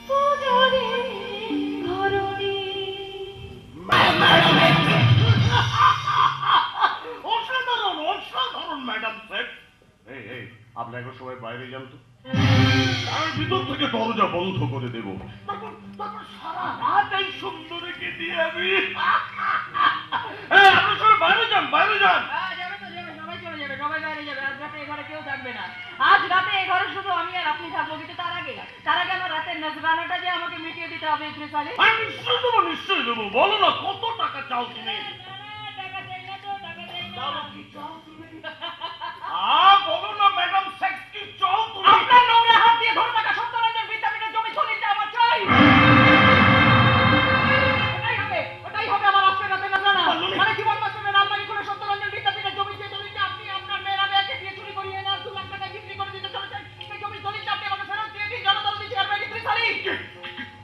পূজারে ঘর করে। অসাধারণ ম্যাডাম সেক্স। এই আপনাকে সবাই বাইরে যান তো, আমি ভিতর থেকে দরজা বন্ধ করে দেব। তারপর সারা রাত এই সুন্দরীকে দিয়ে আমি আপনি সবাই বাইরে যান, বাইরে যান। যাবে তো যাবে, সবাই চলে যাবে, সবাই বাইরে যাবে। আজ রাতে এ ঘরে কেউ থাকবে না। আজ রাতে এ ঘরে শুধু আমি আর আপনি থাকবো। কিন্তু তার আগে আমার রাতের নজরানাটা যে আমাকে মিটিয়ে দিতে হবে ইদ্রিস আলী। আমি নিশ্চয়ই দেবো। বলো না কত টাকা চাও তুমি? টাকা চাই না তো, টাকা চাই না। তাহলে কি চাও তুমি? বলো না ম্যাডাম সেক্স, কি চাও তুমি? আপনার নোংরা হাত দিয়ে ধরে থাকা সত্যরঞ্জন বিদ্যাপীঠের জমি দলিলটা আমার চাই। ওটাই হবে আমার আজকের রাতের নজরানা। মানে জীবন বাঁচানোর আলমারি খুলে সত্যরঞ্জন বিদ্যাপীঠের জমি যে দলিলটা আপনি আপনার মেয়েরা মেয়েকে দিয়ে চুরি করিয়ে না 2 লাখ টাকায় বিক্রি করে দিতে চলেছেন, সেই জমির দলিলটা আপনি আমাকে ফেরত দিয়ে দিন। জনদরদি চেয়ারম্যান ইদ্রিস আলী।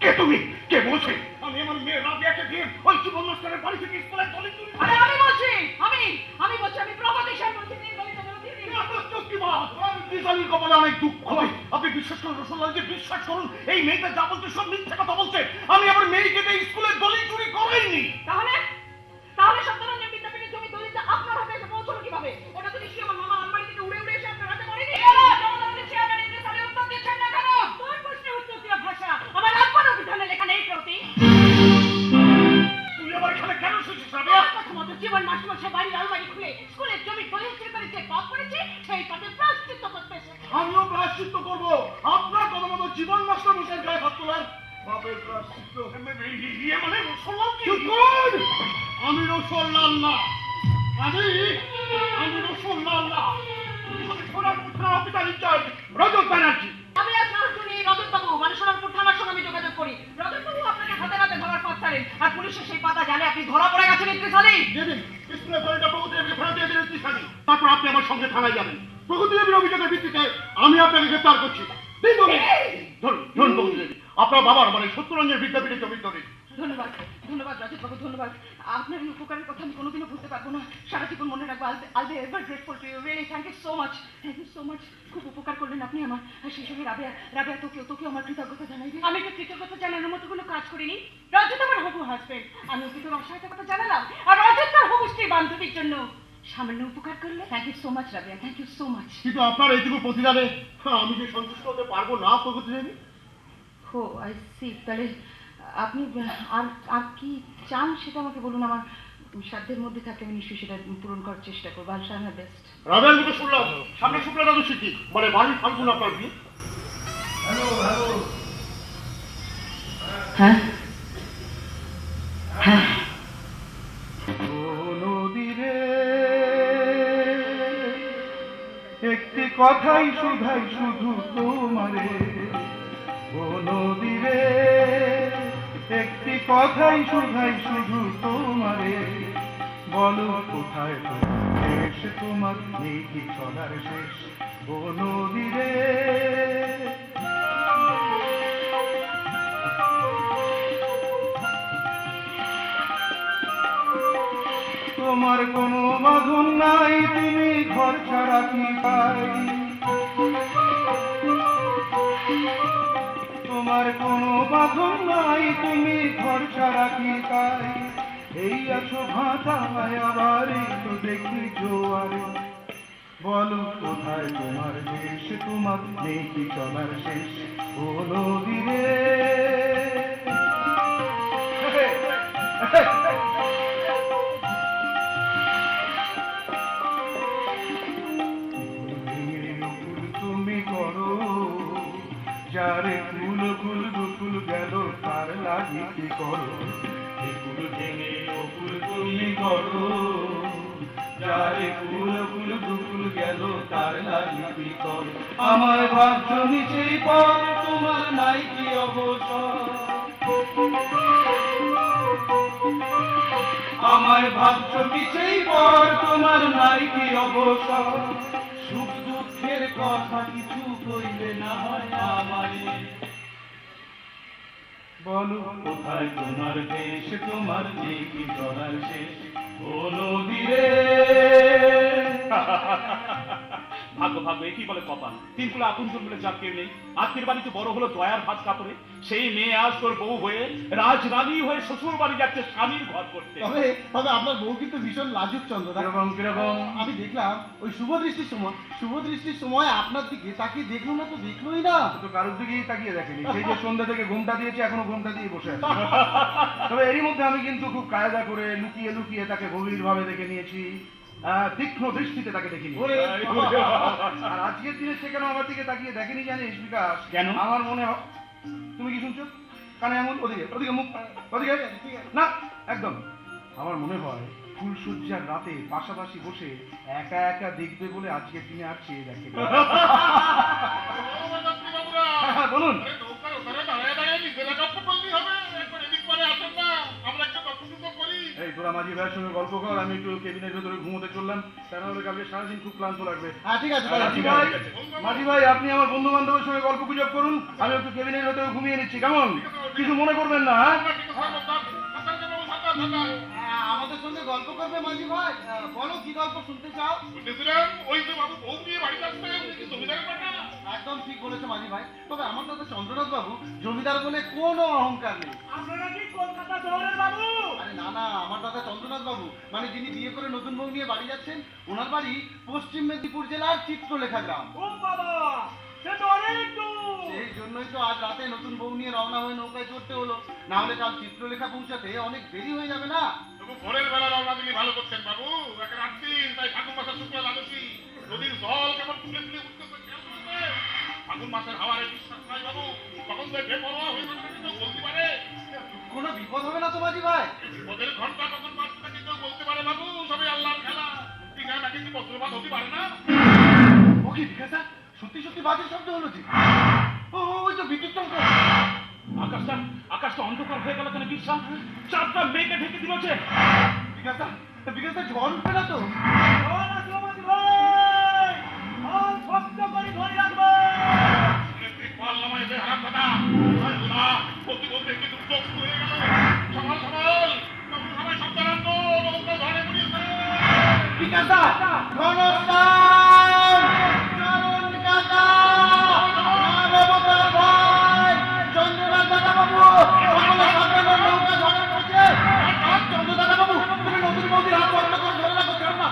কে তুমি? কে বলছে আমি আমার মেয়ে রাবিয়াকে দিয়ে ওই জীবন নষ্টের বাড়ি থেকে স্কুলে চলে চুরি? আরে আমি বলছি, আমি বলছি, আমি প্রগতিশীল বলছি, দিন দলিলটা ফেরত দিয়ে দিন। কপালে অনেক দুঃখ। আপনি বিশ্বাস করুন রসুল্লাহকে, বিশ্বাস করুন এই মেয়েটা যা বলছে সব মিথ্যা কথা বলছে। আমি আমার মেয়েকে দিয়ে স্কুলের দলিল চুরি করাইনি। তাহলে সত্যরঞ্জন বিদ্যাপীঠের জমি দলিলটা আপনার হাতে এসে পৌঁছলো কিভাবে? ওটা তো নিশ্চয়ই আমার মামা আলমারি থেকে উড়ে উড়ে এসে আপনার হাতে পড়েনি। জনদরদি চেয়ারম্যান ইদ্রিস আলী উত্তর দিচ্ছেন না কেন? তোর প্রশ্নের উত্তর দেওয়া ভাষা আমার রাজমানব বিধানে লেখা নেই প্রতি। তুই আমার এখানে কেন এসেছিস রাবিয়া? প্রথমত জীবন মাস্টারমশাই বাড়ির আলমারি খুলে স্কুলের জমি দলিল চুরি করে যে পাপ করেছে সেই পাপের প্রায়শ্চিত্ত করতে এসেছে। আমিও প্রায়শ্চিত্ত করবো। আপনার কথা মতো জীবন মাস্টার মশাই গায়ে হাত তোলার বাপের প্রায়শ্চিত্ত। মানে রসুল্লাহ কি? আমি রসুল্লাহ না, আমি রসুল্লাহ না। সোনারপুর থানা অফিসার ইনচার্জ রজত ব্যানার্জি। আমি আপনার শুনি রজতবাবু, মানে সোনারপুর থানার সঙ্গে আমি যোগাযোগ করি। রজতবাবু আপনাকে হাতে হাতে ধরার পথ ছাড়েন আর পুলিশের সেই পাতা জালে আপনি ধরা পড়ে গেছেন ইদ্রিস আলী। স্কুলের দলিলটা প্রগতিদেবীকে ফেরত দিয়ে দিলেন ইদ্রিস আলী। তারপর আপনি আমার সঙ্গে থানায় যাবেন। প্রগতিদেবীর অভিযোগের ভিত্তিতে আমি আপনাকে গ্রেফতার করছি। ধরুন প্রগতিদেবী, আপনার বাবার মানে সত্যরঞ্জন বিদ্যাপীঠের জমির দলিল। ধন্যবাদ রজতবাবু, ধন্যবাদ। আপনার এই উপকারের কথা আমি কোনোদিনও ভুলতে পারবো না, সারা জীবন মনে রাখবো। I'll be ever grateful to you. Really, thank you so much. খুব উপকার করলেন আপনি আমার। আর সেই সঙ্গে রাবেয়া তোকেও আমার কৃতজ্ঞতা জানাই। আমি তো কৃতজ্ঞতা জানানোর মতো কোনো কাজ করিনি। রজত আমার হবু হাজবেন্ড, আমি ওকে তোর অসহায়তার কথা জানালাম। আর রজত তার হবু স্ত্রী বান্ধবীর জন্য সামান্য উপকার করলে। Thank you so much Rabiya, thank you so much. কিন্তু আপনার এইটুকু প্রতিদানে আমি যে সন্তুষ্ট হতে পারবো না প্রগতি দেবী। ও আই সি। তাহলে আপনি আর আর কি চান সেটা আমাকে বলুন। আমার সাধ্যের মধ্যে থাকে আমি নিশ্চয়ই সেটা পূরণ করার চেষ্টা করবো। আল ট্রাই মাই বেস্ট। রাবের মুখে শুনলাম সামনে শুক্লা চতুর্থী, মানে বাড়ির ফাল্গুন আপনার বিয়ে। হ্যাঁ হ্যাঁ। নদীরে একটি কথাই শুধাই শুধু তোমারে, ও নদীরে একটি কথাই শুধাই শুধু তোমারে, বলো কোথায় শেষ তোমার নেই কি চলার শেষ, ও নদীরে। তোমার কোনো বাঁধন নাই, তুমি ঘর ছাড়া কি পাই, তোমার কোনো বাঁধন নাই, তুমি ঘর ছাড়া কি পাই, এই আছো ভাটায় আবার তো দেখি জোয়ারে, বলো কোথায় তোমার দেশ তোমার নেই কি চলার শেষ, ও নদীরে। তুমি করো যারে ফুল ফুল দুকুল গেল তার লাগি কি করো, ফুল ভেঙে ফুল তুমি করো যারে ফুল ফুল দুকুল গেল তার লাগি কি করো, আমার ভাগ্য নিচেই পর তোমার নাই কি অবসর, আমার ভাগ্য নিচেই পর তোমার নাই কি অবসর, সুখ দুঃখের কথা কিছু কইলে না হয় আমারে, বলো কোথায় তোমার দেশ তোমার নেই কি চলার শেষ, ও নদীরে। ভাগ্য ভাগ্য একই বলে কপাল, তিনকুলা আপনজন বলে যার কেউ নেই। আজকের বাড়িতে বড় হলো দয়ার ভাত কাপড়ে, সেই মেয়ে আজ তোর বউ হয়ে রাজরানী হয়ে শ্বশুর বাড়ি যাচ্ছে স্বামীর ঘর করতে। তবে তবে আপনার বউ কিন্তু ভীষণ লাজুক চন্দ্রদা। কিরকম কিরকম? আমি দেখলাম ওই শুভ দৃষ্টির সময় আপনার দিকে তাকিয়ে দেখলো না তো দেখলোই না। তো কারোর দিকেই তাকিয়ে দেখেনি, সেই যে সন্ধ্যা থেকে ঘুমটা দিয়েছে এখনো ঘুমটা দিয়ে বসে আছে। তবে এরই মধ্যে আমি কিন্তু খুব কায়দা করে লুকিয়ে লুকিয়ে তাকে গভীরভাবে দেখে নিয়েছি, তীক্ষ্ণ দৃষ্টিতে তাকে দেখিনি। আর আজকের দিনে সে কেন আমার দিকে তাকিয়ে দেখেনি জানিস বিকাশ? কেন? আমার মনে হয় তুমি কি শুনছো? কানে এমন ওদিকে ওদিকে মুখ ওদিকে না, একদম আমার মনে হয় ফুলসজ্জার রাতে পাশাপাশি বসে একা একা দেখবে বলে আজকের দিনে আর চেয়ে দেখে। বলুন। এই তোরা মাঝি ভাইয়ের সঙ্গে গল্প কর, আমি একটু কেবিনের ভেতরে ঘুমোতে চললাম, কেন হলে কালকে সারাদিন খুব ক্লান্ত লাগবে। ঠিক আছে মাঝি ভাই আপনি আমার বন্ধু বান্ধবের সঙ্গে গল্প গুজব করুন, আমি একটু কেবিনের ভেতরে ঘুমিয়ে নিচ্ছি, কেমন? কিছু মনে করবেন না। আমাদের সঙ্গে গল্প করবে মাঝি ভাই? বলো কি গল্প শুনতে চাও? একদম ঠিক বলেছো মাঝি ভাই। তবে আমার দাদা চন্দ্রনাথ বাবু জমিদার বলে কোনো অহংকার নেই। আপনারা কি কলকাতা শহরের বাবু? আরে না না, আমার দাদা চন্দ্রনাথ বাবু মানে যিনি বিয়ে করে নতুন বউ নিয়ে বাড়ি যাচ্ছেন, ওনার বাড়ি পশ্চিম মেদিনীপুর জেলার চিত্রলেখা গ্রাম। ও বাবা, সে তো অনেক দূর। সেই জন্যই তো আজ রাতে নতুন বউ নিয়ে রওনা হয়ে নৌকায় চড়তে হলো, না হলে কাল চিত্রলেখা পৌঁছাতে অনেক দেরি হয়ে যাবে না। ভোরের বেলা রওনা দিলে ভালো করছেন বাবু, একটা রাত দিন, তাই ফাগুন মাসের শুক্লা দ্বাদশী, নদীর জল কেমন তুলে তুলে উঠতেছে খেয়াল করেছে? ফাগুন মাসের হাওয়ারে বিশ্বাস নাই বাবু, তখন তো বেপরোয়া হয়ে যাবে, কেউ বলতে পারে। কোনো বিপদ হবে না তো মাঝি ভাই? ওদের ঘন্টা কখন বাজতে থাকে কেউ বলতে পারে বাবু, সবই আল্লাহর খেলা। টিনা নাকি কি বজ্রপাত হতে পারে না? ও কি বিকাশা, সত্যি সত্যি বাজে শব্দ হলো যে? ও ওই তো বিদ্যুৎ চমকা। আকাশটা অন্ধকার হয়ে গেল কেন বিশ্বাস? চারটা মেয়েকে ঢেকে দিল যে। বিকাশা ঝড় উঠবে না তো? জল আসলো মাঝি ভাই, আর শক্ত করে ধরে রাখবে। পাল্লামায় যে হারাম কথা, আল্লাহ, বলতে বলতে কিন্তু চোখ হয়ে গেল। সকাল সকাল সবাই সাবধান, নৌকা ধরে পড়িয়েছে। বিকাশা ধনস্থান চরণ কাকা রামবতার ভাই চন্দ্রনাথ দাদা বাবু সকলে সাবধান, নৌকা ঝড়ে পড়ছে। চন্দ্র দাদা বাবু তুমি নতুন বৌদির হাত বন্ধ করে ধরে রাখো, ছাড়ো না।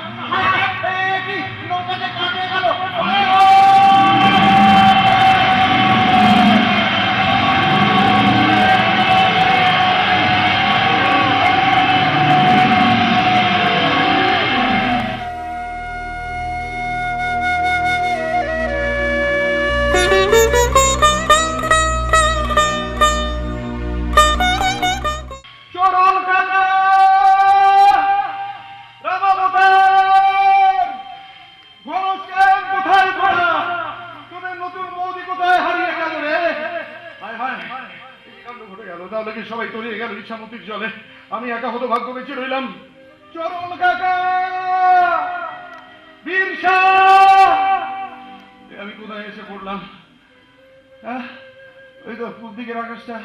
সবাই তলিয়ে গেল ইচ্ছামতির জলে। আমি একা হতভাগ্য বেঁচে রইলাম। চরণ কাকা, বীরসা, আমি কোথায় এসে পড়লাম? ওই তো পূব দিকের আকাশটা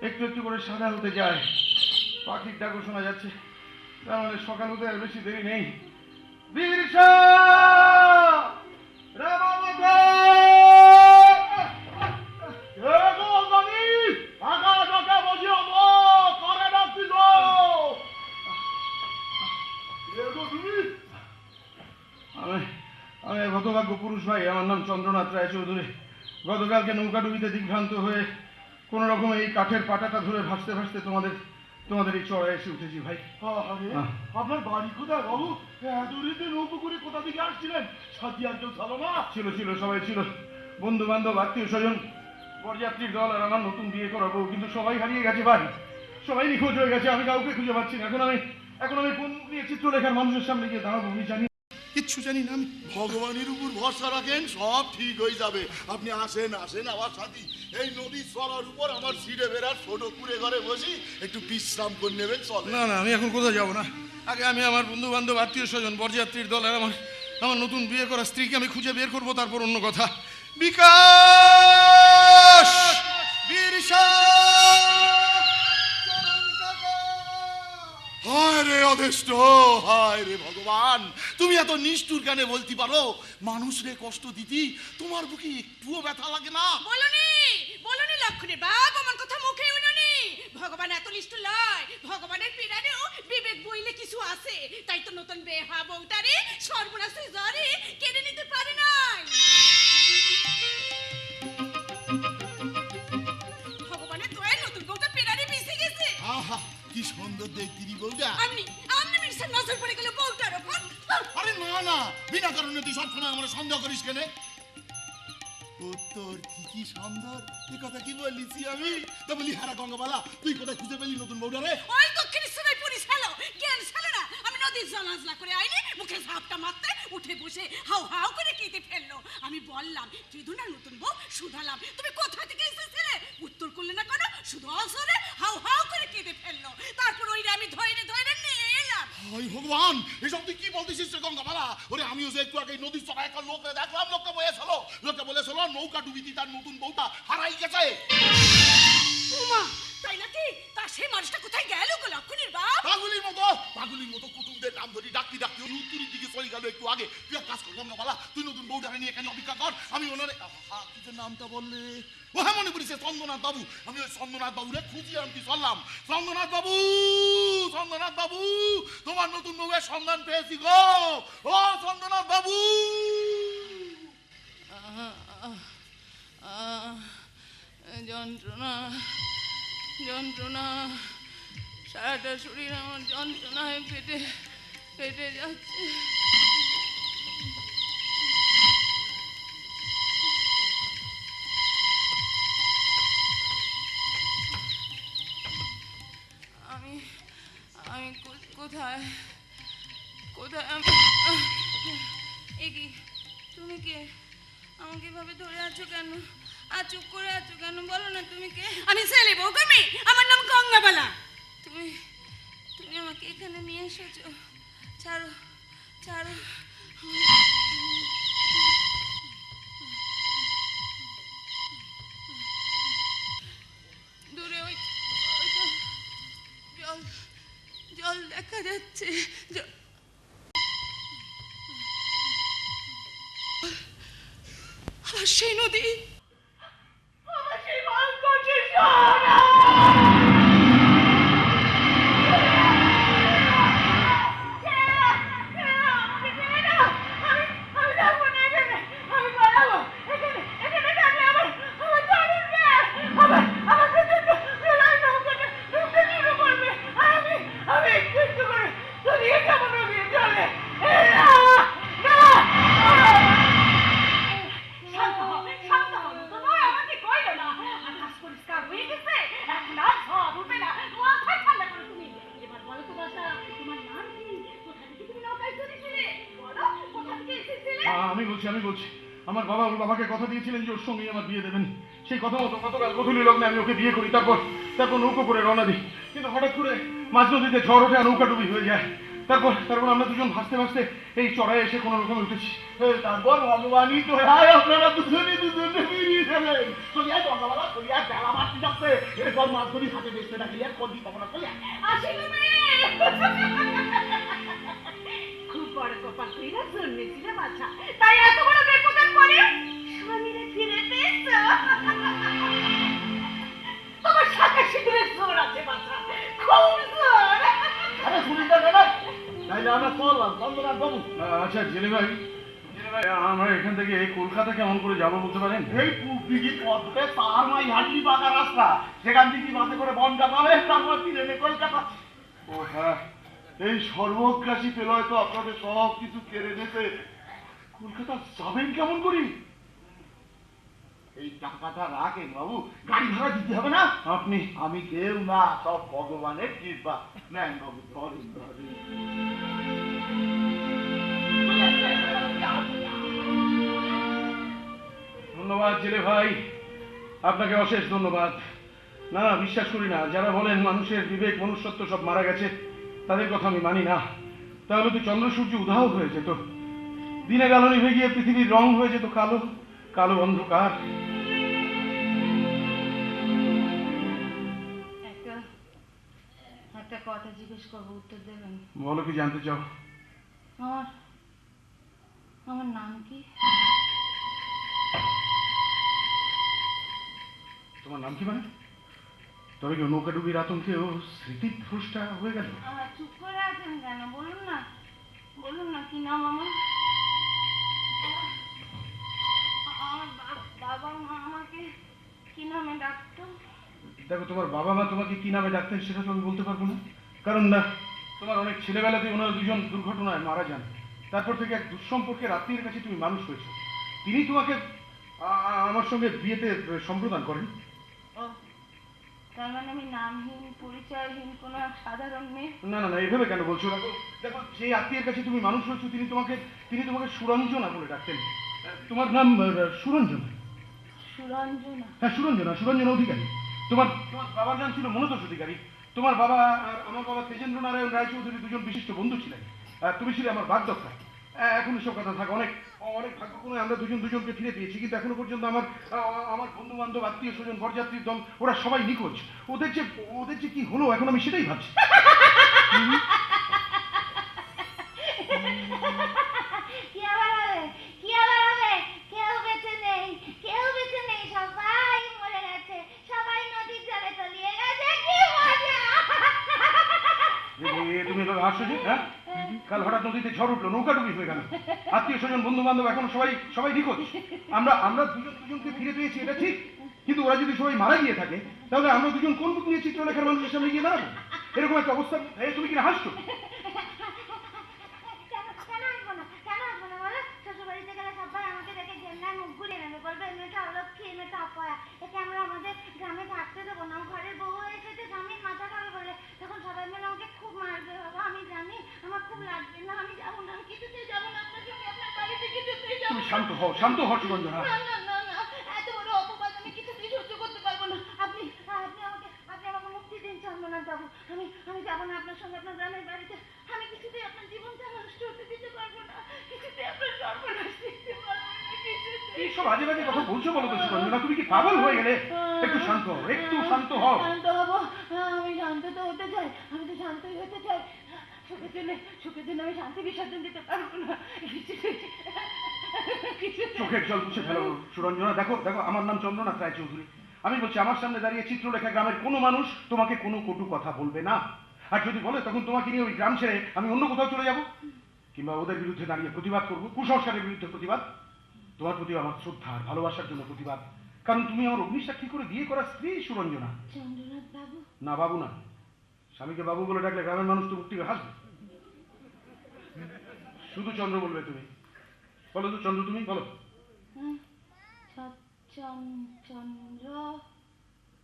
একটু একটু করে সাদা হতে যায়, পাখির ডাকও শোনা যাচ্ছে। তার মানে সকাল হতে আর বেশি দেরি নেই। বীরসা, আমি হতভাগ্য পুরুষ ভাই, আমার নাম চন্দ্রনাথ রায়চৌধুরী। গতকালকে নৌকাডুবিতে দিগ্ভ্রান্ত হয়ে কোন রকম এই কাঠের পাটাটা ধরে ভাসতে ভাসতে তোমাদের এই চড়ায় এসে উঠেছি ভাই। আপনার বাড়ি কোথায় বাবু? দূরিতে নৌকো করে কোথা থেকে আসছিলেন? সাথী আর কেউ ছিল না? ছিল সবাই ছিল, বন্ধু বান্ধব, আত্মীয় স্বজন, বরযাত্রীর দল আর আমার নতুন বিয়ে করা বউ। কিন্তু সবাই হারিয়ে গেছে ভাই, সবাই নিখোঁজ হয়ে গেছে। আমি কাউকে খুঁজে পাচ্ছি না। এখন আমি কোন নিয়ে চিত্রলেখার মানুষের সামনে গিয়ে দাঁড়াবো আমি জানি কিচ্ছু জানি না। আমি ভগবানের উপর ভরসা রাখেন, সব ঠিক হয়ে যাবে। আপনি আসেন আমার সাথী। এই নদীর চড়ার উপর আমার সিঁড়ে বেড়ার ছোট কুড়ে ঘরে বসি একটু বিশ্রাম করে নেবেন, চলে। না, আমি এখন কোথাও যাবো না। আগে আমি আমার বন্ধু বান্ধব, আত্মীয় স্বজন, বরযাত্রীর দল আর আমার নতুন বিয়ে করা স্ত্রীকে আমি খুঁজে বের করবো, তারপর অন্য কথা। বিকাশ, বীরসা, হায় রে অদেষ্ট, হায় রে ভগবান, তুমি এত নিষ্ঠুর কেন বলতে পারো? মানুষরে কষ্ট দিতি তোমার বুকে একটুও ব্যথা লাগে না? বলনি লক্ষণের বাপ, আমার কথা মুখে উনুনি। ভগবান এত নিষ্ঠুর লয়, ভগবানের পীড়ানেও বিবেক বইলে কিছু আছে। তাই তো নতুন বেহা বউটারে সর্বনাশে জ্বরে কেড়ে নিতে পারে নাই। ভগবানের দয়ায় নতুন বউটা পীড়ানে মিশে গেছে। আহা, কি সুন্দর দেখতি বউটা। আপনি মির্সার নজর পড়ে গেল বউটার ওপর। আরে না, বিনা কারণে তুই সবসময় আমরা সন্দেহ করিস কেন? তোর ঠিকই সুন্দর, এই কথা কি বলিছি আমি? তো বলি হারা গঙ্গাবালা, তুই কোথায় খুঁজে পেলি নতুন বউটা রে? ওই দক্ষিণেশ্বরের পুলিশ হলো, জ্ঞান ছিল না। আমি নদীর জানাজলা করে আইনি, মুখে ঝাপটা মারতে উঠে বসে হাউ করে কেঁদে ফেললো। আমি বললাম কেঁদো না নতুন বউ, শুধালাম তুমি কোথা থেকে এসেছিলে? উত্তর করলে না কেন, শুধু অসরে হাউ করে কেঁদে ফেললো। তারপর ওইটা আমি ধরে নিয়ে এলাম। হায় ভগবান, এসব তুই কি বলতেছিস রে গঙ্গাবালা? ওরে আমিও যে একটু আগে নদীর চড়ায় একটা লোকরে দেখলাম, লোকটা বলেছিল নৌকা ডুবিতে তার নতুন বউটা হারাই গেছে। উমা, তাই নাকি? তা সেই মানুষটা কোথায় গেল গো লক্ষণীর বাপ? পাগলির মতো কুটুমদের নাম ধরে ডাকতে ওই উত্তরের দিকে চলে গেল একটু আগে। তুই এক কাজ কর গঙ্গাবালা, তুই নতুন বউটাকে নিয়ে এখানে অপেক্ষা কর। আমি ওনারে কি যে নামটা বললে, ও হ্যাঁ মনে পড়েছে, চন্দ্রনাথ বাবু। আমি ওই চন্দ্রনাথ বাবুরে খুঁজিয়ে আনতে চললাম। চন্দ্রনাথ বাবু, তোমার নতুন বউয়ের সন্ধান পেয়েছি গো। ও চন্দ্রনাথ বাবু। যন্ত্রণা, সারাটা শরীর আমার যন্ত্রণায় ফেটে যাচ্ছে। আমি কোথায় আমি? এ কি, তুমি কে? আমাকে এভাবে ধরে আছো কেন? আর চুপ করে আছো কেন? বলো না তুমি কে? আমি ছেলে বউ কর্মী, আমার নাম গঙ্গাবালা। তুমি আমাকে এখানে নিয়ে এসেছো। ছাড়ো। দূরে ওই তো জল দেখা যাচ্ছে। আর সেই নদী, আমার সেই ভয়ঙ্কর দৃশ্য। আমি বলছি, আমার বাবা ওর বাবাকে কথা দিয়েছিলেন যে ওর সঙ্গেই আমার বিয়ে দেবেন। সেই কথা মতো গতকাল গধূলি লগ্নে আমি ওকে বিয়ে করি, তারপর নৌকো করে রওনা দিই। কিন্তু হঠাৎ করে মাঝ নদীতে ঝড় ওঠে আর নৌকা ডুবি হয়ে যায়। তারপর আমরা দুজন ভাসতে ভাসতে এই চড়ায় এসে কোনো রকমে উঠেছি। তারপর ভগবানই তো হয় আপনারা দুজনে বেরিয়ে গেলেন। চলিয়া গঙ্গাবালা চলিয়া বেলা মারতে যাচ্ছে, এরপর মাছ ধরি হাতে বেসতে রাখি আর কদি কখনো চলিয়া আসিল খুব বড় কপাল কইরা জন্মেছি রে বাছা, তাই এত বড় বিপদের পরে স্বামীরে ফিরে পেয়েছ। তোমার সাথে শিবিরের জোর আছে বাছা, খুব জোর। আরে শুনিটা না তাইলে আমরা চললাম চন্দ্রনাথ বাবু। আচ্ছা জেলে ভাই, আমরা এখান থেকে কলকাতা কেমন করে যাবো বলতে পারেন? এই পুপিগি পথে 4 মাইল হাঁটলি বাঁকা রাস্তা, সেখান থেকে বাসে করে বনগা পাবে, তারপর ট্রেনে কলকাতা। ও হ্যাঁ, এই সর্বগ্রাসী পেলয় তো আপনাদের সব কিছু কেড়ে নিতে। কলকাতা যাবেন কেমন করি? এই টাকাটা রাখেন বাবু, গাড়ি ভাড়া দিতে হবে না। আপনি আমি কেউ না, সব ভগবানের কৃপা। নেন বাবু ধরেন ধরেন। ধন্যবাদ জেলে ভাই, আপনাকে অশেষ ধন্যবাদ। না বিশ্বাস করি না, যারা বলেন মানুষের বিবেক মনুষ্যত্ব সব মারা গেছে, তাদের কথা আমি মানি না। তাহলে তো চন্দ্র সূর্য উধাও হয়ে যেত, দিনের আলো নিভে গিয়ে পৃথিবীর রং হয়ে যেত কালো কালো অন্ধকার। একটা কথা জিজ্ঞেস করবো, উত্তর দেবেন? বলো, কি জানতে চাও? আমার নাম কি? তোমার নাম কি মানে? তবে কি নৌকা ডুবির আতঙ্কে ও স্মৃতিভ্রষ্টা হয়ে গেল? চুপ করে আছেন কেন? বলুন না কি নাম আমার? আমার বাবা মা আমাকে কি নামে ডাকতো? দেখো, তোমার বাবা মা তোমাকে কি নামে ডাকতেন সেটা তো আমি বলতে পারবো না, কারণ না, তোমার অনেক ছেলেবেলাতে ওনারা দুজন দুর্ঘটনায় মারা যান। তারপর থেকে এক দুঃসম্পর্কের আত্মীয়ের কাছে তুমি মানুষ হয়েছো। তিনি তোমাকে আমার সঙ্গে বিয়েতে সম্প্রদান করেন। তার মানে আমি নামহীন, পরিচয়হীন কোন সাধারণ মেয়ে? না না না, এভাবে কেন বলছো? দেখো দেখো, যে আত্মীয়ের কাছে তুমি মানুষ হয়েছো তিনি তোমাকে সুরঞ্জনা বলে ডাকতেন। তোমার নাম সুরঞ্জনা? সুরঞ্জনা? হ্যাঁ সুরঞ্জনা অধিকারী। তোমার বাবার নাম ছিল মনোতোষ অধিকারী। তোমার বাবা আর আমার বাবা তেজেন্দ্র নারায়ণ রায়চৌধুরী দুজন বিশিষ্ট বন্ধু ছিলেন। তুমি ছিলে আমার বাগদত্তা। এখন এসব কথা থাকে, অনেক ভাগ্যক্রমে আমরা দুজনকে ফিরে পেয়েছি, কিন্তু এখনো পর্যন্ত আমার বন্ধু বান্ধব, আত্মীয় স্বজন, বরযাত্রীর দল, ওরা সবাই নিখোঁজ। ওদের যে কি হলো এখন আমি সেটাই ভাবছি। কি আবার হবে? কেউ বেঁচে নেই, সবাই মরে গেছে, সবাই নদীর জলে তলিয়ে গেছে। কি মজা! তুমি হাসছো যে? হ্যাঁ, কাল হঠাৎ নদীতে ঝড় উঠলো, নৌকা ডুবি হয়ে গেল, আত্মীয় স্বজন বন্ধু বান্ধব এখন সবাই নিখোঁজ। আমরা দুজনকে ফিরে পেয়েছি, এটা ঠিক, কিন্তু ওরা যদি সবাই মারা গিয়ে থাকে তাহলে আমরা দুজন কোন বুক নিয়ে চিত্রলেখার মানুষের সামনে গিয়ে দাঁড়াবো? এরকম একটা অবস্থা। তুমি কিনা হাসছো? কেন আসবো না বলো? শ্বশুরবাড়িতে গেলে সবাই আমাকে দেখে ঘেন্নায় মুখ ঘুরিয়ে নেবে, বলবে মেয়েটা অলক্ষী, মেয়েটা অপয়া, একে আমরা আমাদের গ্রামে থাকতে দেবো না। ঘরের বউ এসেছে, স্বামীর মাথা খাবে বলে, তখন সবাই মিলে আমাকে খুব মারবে। বাবা আমি জানি, আমার খুব লাগবে না, আমি যাবো না, আমি কিছুতেই যাবো না আপনার সঙ্গে, আপনার বাড়িতে কিছুতেই যাবো তুমি না। শান্ত হও সুরঞ্জনা। না, এত বড় অপবাদ আমি কিছুতেই সহ্য করতে পারবো না। আপনি আমাকে মুক্তি দিন চন্দ্রনাথ বাবু। আমি যাবো না আপনার সঙ্গে আপনার গ্রামের বাড়িতে। আমি কিছুতেই আপনার জীবনটা নষ্ট হতে দিতে পারবো না, কিছুতেই আপনার সর্বনাশ দিতে পারবো না, কিছুতেই। এইসব বাজে কথা বলছো বলো তো সুরঞ্জনা? তুমি কি পাগল হয়ে গেলে? একটু শান্ত হও। শান্ত হবো? আমি শান্ত তো হতে চাই, আমি তো শান্তই হতে চাই। সুখের জন্য আমি শান্তি বিসর্জন দিতে পারবো না, চোখের জল মুছে ফেলো সুরঞ্জনা। দেখো আমার নাম চন্দ্রনাথ রায়চৌধুরী। আমি বলছি, আমার সামনে দাঁড়িয়ে চিত্রলেখা গ্রামের কোনো মানুষ তোমাকে কোনো কটু কথা বলবে না। আর যদি বলে তখন তোমাকে নিয়ে ওই গ্রাম ছেড়ে আমি অন্য কোথাও চলে যাব, কিংবা ওদের বিরুদ্ধে দাঁড়িয়ে প্রতিবাদ করবো, কুসংস্কারের বিরুদ্ধে প্রতিবাদ। তোমার প্রতি আমার শ্রদ্ধা আর ভালোবাসার জন্য প্রতিবাদ, কারণ তুমি আমার অগ্নিসাক্ষী করে বিয়ে করা স্ত্রী সুরঞ্জনা। চন্দ্রনাথ বাবু? না বাবু না, স্বামীকে বাবু বলে ডাকলে গ্রামের মানুষ তো মুখ টিপে হাসবে। শুধু চন্দ্র বলবে তুমি। বলো তো চন্দ্র, তুমি বলো। চন্দ্র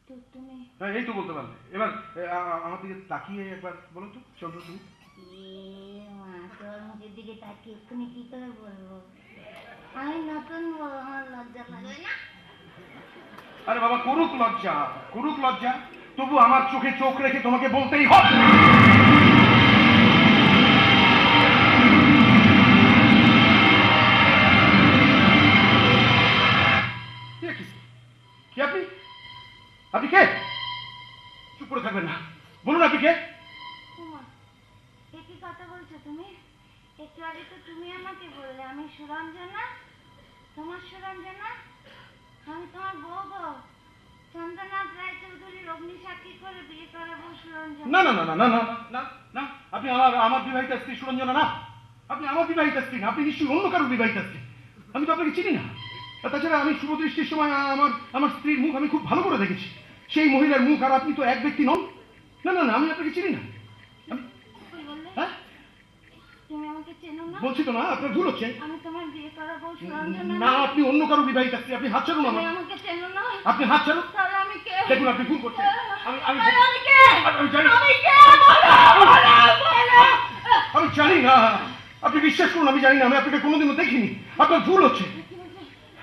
তো তুমি? হ্যাঁ, এই তো বলতে পারলে। এবার আমার দিকে তাকিয়ে একবার বলো তো চন্দ্র তুমি। তোর মুখের দিকে তাকিয়ে এক্ষুনি কি করে বলবো? আমি নতুন বউ, আমার লজ্জা লাগে না। আরে বাবা, করুক লজ্জা, তবু আমার চোখে চোখ রেখে তোমাকে বলতেই হবে। কি আপনি কে? চুপ করে থাকবেন না, বলুন আপনি কে? উমা, এ কি কথা বলছো তুমি? একটু আগে তো তুমি আমাকে বললে আমি সুরঞ্জনা, তোমার সুরঞ্জনা। আমি তোমার বউ গো, চন্দ্রনাথ রায়চৌধুরীর অগ্নি সাক্ষী করে বিয়ে করাবো সুরঞ্জনা। না না না না না না না না, আপনি আমার বিবাহিতা স্ত্রী সুরঞ্জনা না। আপনি আমার বিবাহিতা স্ত্রী না, আপনি নিশ্চয়ই অন্য কারোর বিবাহিতা স্ত্রী। আমি তো আপনাকে চিনি না। আর তাছাড়া আমি শুভদৃষ্টির সময় আমার স্ত্রীর মুখ আমি খুব ভালো করে দেখেছি। সেই মহিলার মুখ, আর আপনি তো এক ব্যক্তি নন। না না না, আমি আপনাকে চিনি না। কি বললে? হ্যাঁ, তুমি আমাকে চেনো না? বলছি তো না, আপনার ভুল হচ্ছে। আমি তোমার বিয়ে করাবো সুরঞ্জনা। না, আপনি অন্য কারো বিবাহিতা স্ত্রী। আপনি হাত ছাড়ুন তুমি আমার। আমাকে চেনো না? আপনি হাত ছাড়ুন। তাহলে আমি কে? দেখুন, আপনি ভুল করছেন। আমি কে? আমি জানি। আমি কে? বলো। আমি জানি না। আপনি বিশ্বাস করুন, আমি জানি না। আমি আপনাকে কোনোদিনও দেখিনি। আপনার ভুল হচ্ছে।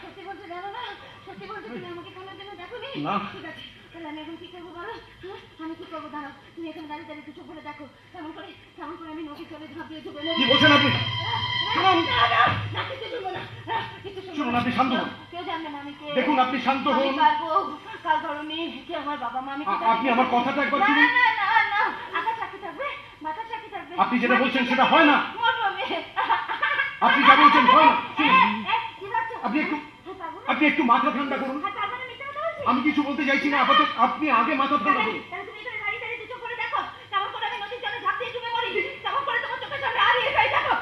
সত্যি বলছো জানো না? সত্যি বলছো তুমি আমাকে কোনোদিনও দেখোনি? না। ঠিক আছে, তাহলে আমি এখন কি করবো বলো? আমি কি করবো দাঁড়াও, তুমি এখানে দাঁড়িয়ে দাঁড়িয়ে দুটো বলে দেখো, কেমন করে আমি নদী চলে ঝাঁপ দিয়ে ডুবে কি বলছেন আপনি? শুনুন, কিছু শুনবো না, কিছু শুনবো শুনুন, না। আপনি শান্ত হন। কেউ জানবে না আমি কে। দেখুন, আপনি শান্ত আমি হন। পারবো, কাল ধরুন কে আমার বাবা মা, আমি আপনি আমার কথাটা একবার না শুনুন। না না না, আকাশ সাক্ষী থাকবে, বাতাস সাক্ষী থাকবে। আপনি যেটা বলছেন সেটা হয় না। মরবো আমি। আপনি যা বলছেন হয় না। শুনুন, কি ভাবছো? আপনি একটু মাথা ঠান্ডা করুন। আমি কিছু বলতে চাইছি না আপাতত। আপনি আগে মাথা ঠান্ডা করুন। তাহলে তুমি এখানে দাঁড়িয়ে দাঁড়িয়ে দুটো করে দেখো, কেমন করে আমি নদীর জলে ঝাঁপ দিয়ে ডুবে মরি, কেমন করে তোমার চোখের সামনে হারিয়ে যাই দেখো।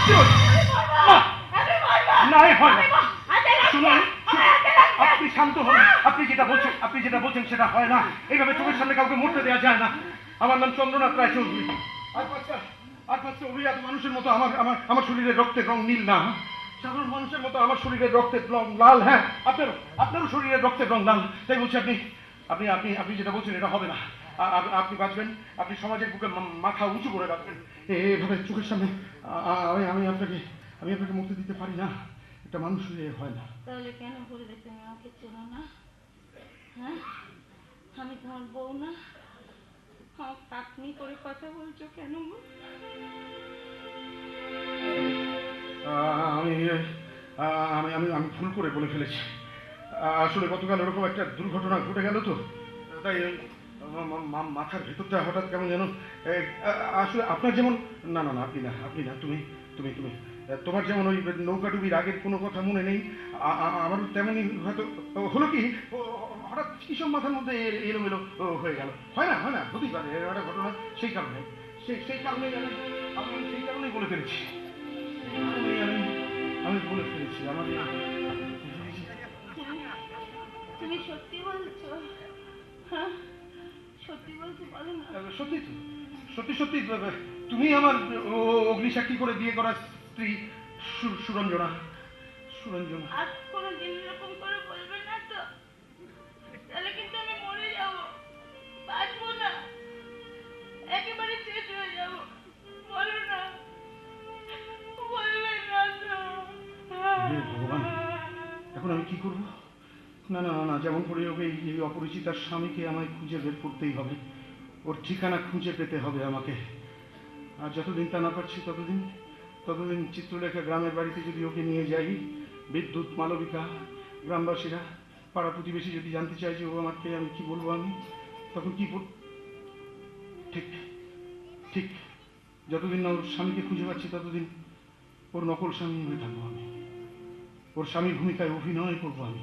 কি হচ্ছে? না, না, এ হয় না। শুনুন, আপনি শান্ত হন। আপনি যেটা বলছেন সেটা হয় না। এইভাবে চোখের সামনে কাউকে মরতে দেওয়া যায় না। আমার নাম চন্দ্রনাথ রায়চৌধুরী। আর পাঁচটা অভিজাত মানুষের মতো আমার শরীরের রক্তের রং নীল না। সাধারণ মানুষের মতো আমার শরীরের রক্তের রং লাল। হ্যাঁ, আপনারও শরীরের রক্তের রং লাল। তাই বলছি, আপনি যেটা বলছেন এটা হবে না। আপনি বাঁচবেন, আপনি সমাজের বুকে মাথা উঁচু করে রাখবেন। এভাবে চোখের সামনে আমি আপনাকে মুক্তি দিতে পারি না। একটা মানুষ হয় না। তাহলে কেন বললে তুমি আমাকে চেনো না? হ্যাঁ, আমি তোমার বউ না? আমার কাটনি করে কথা বলছো কেন? আমি ভুল করে বলে ফেলেছি। আসলে গতকাল ওরকম একটা দুর্ঘটনা ঘটে গেল তো, তাই মাথার ভেতরটা হঠাৎ কেমন যেন। আসলে আপনার যেমন, না না না, আপনি না, তুমি তোমার যেমন ওই নৌকাডুবির আগের কোনো কথা মনে নেই, আমারও তেমনই হয়তো হলো। কি হঠাৎ কিসব মাথার মধ্যে এলোমেলো হয়ে গেল। হয় না হতেই পারে একটা ঘটনা। সেই কারণেই আমি সেই কারণেই বলে ফেলেছি। আমি বলে ফেলেছি। তুমি সত্যি বলছো? হ্যাঁ, সত্যি বলছো, বলো না। সত্যি তো, সত্যি তুমি আমার অগ্নিসাক্ষী করে বিয়ে করা স্ত্রী সুরঞ্জনা। আর কোনোদিন এরকম করে বলবে না তো? তাহলে কিন্তু আমি মরে যাবো, বাঁচবো না, একেবারে শেষ হয়ে যাবো। বলো না, বলবে না তো? ভগবান, এখন আমি কি করবো? না না না, যেমন করে ওকে এই অপরিচিতার স্বামীকে আমায় খুঁজে বের করতেই হবে। ওর ঠিকানা খুঁজে পেতে হবে আমাকে। আর যতদিন তা না পারছি ততদিন চিত্রলেখা গ্রামের বাড়িতে যদি ওকে নিয়ে যাই, বিদ্যুৎ, মালবিকা, গ্রামবাসীরা, পাড়া প্রতিবেশী যদি জানতে চায় যে ও আমার কে, আমি কি বলবো? আমি তখন কি ঠিক যতদিন না ওর স্বামীকে খুঁজে পাচ্ছি ততদিন ওর নকল স্বামী হয়ে থাকবো আমি। ওর স্বামীর ভূমিকায় অভিনয় করবো আমি।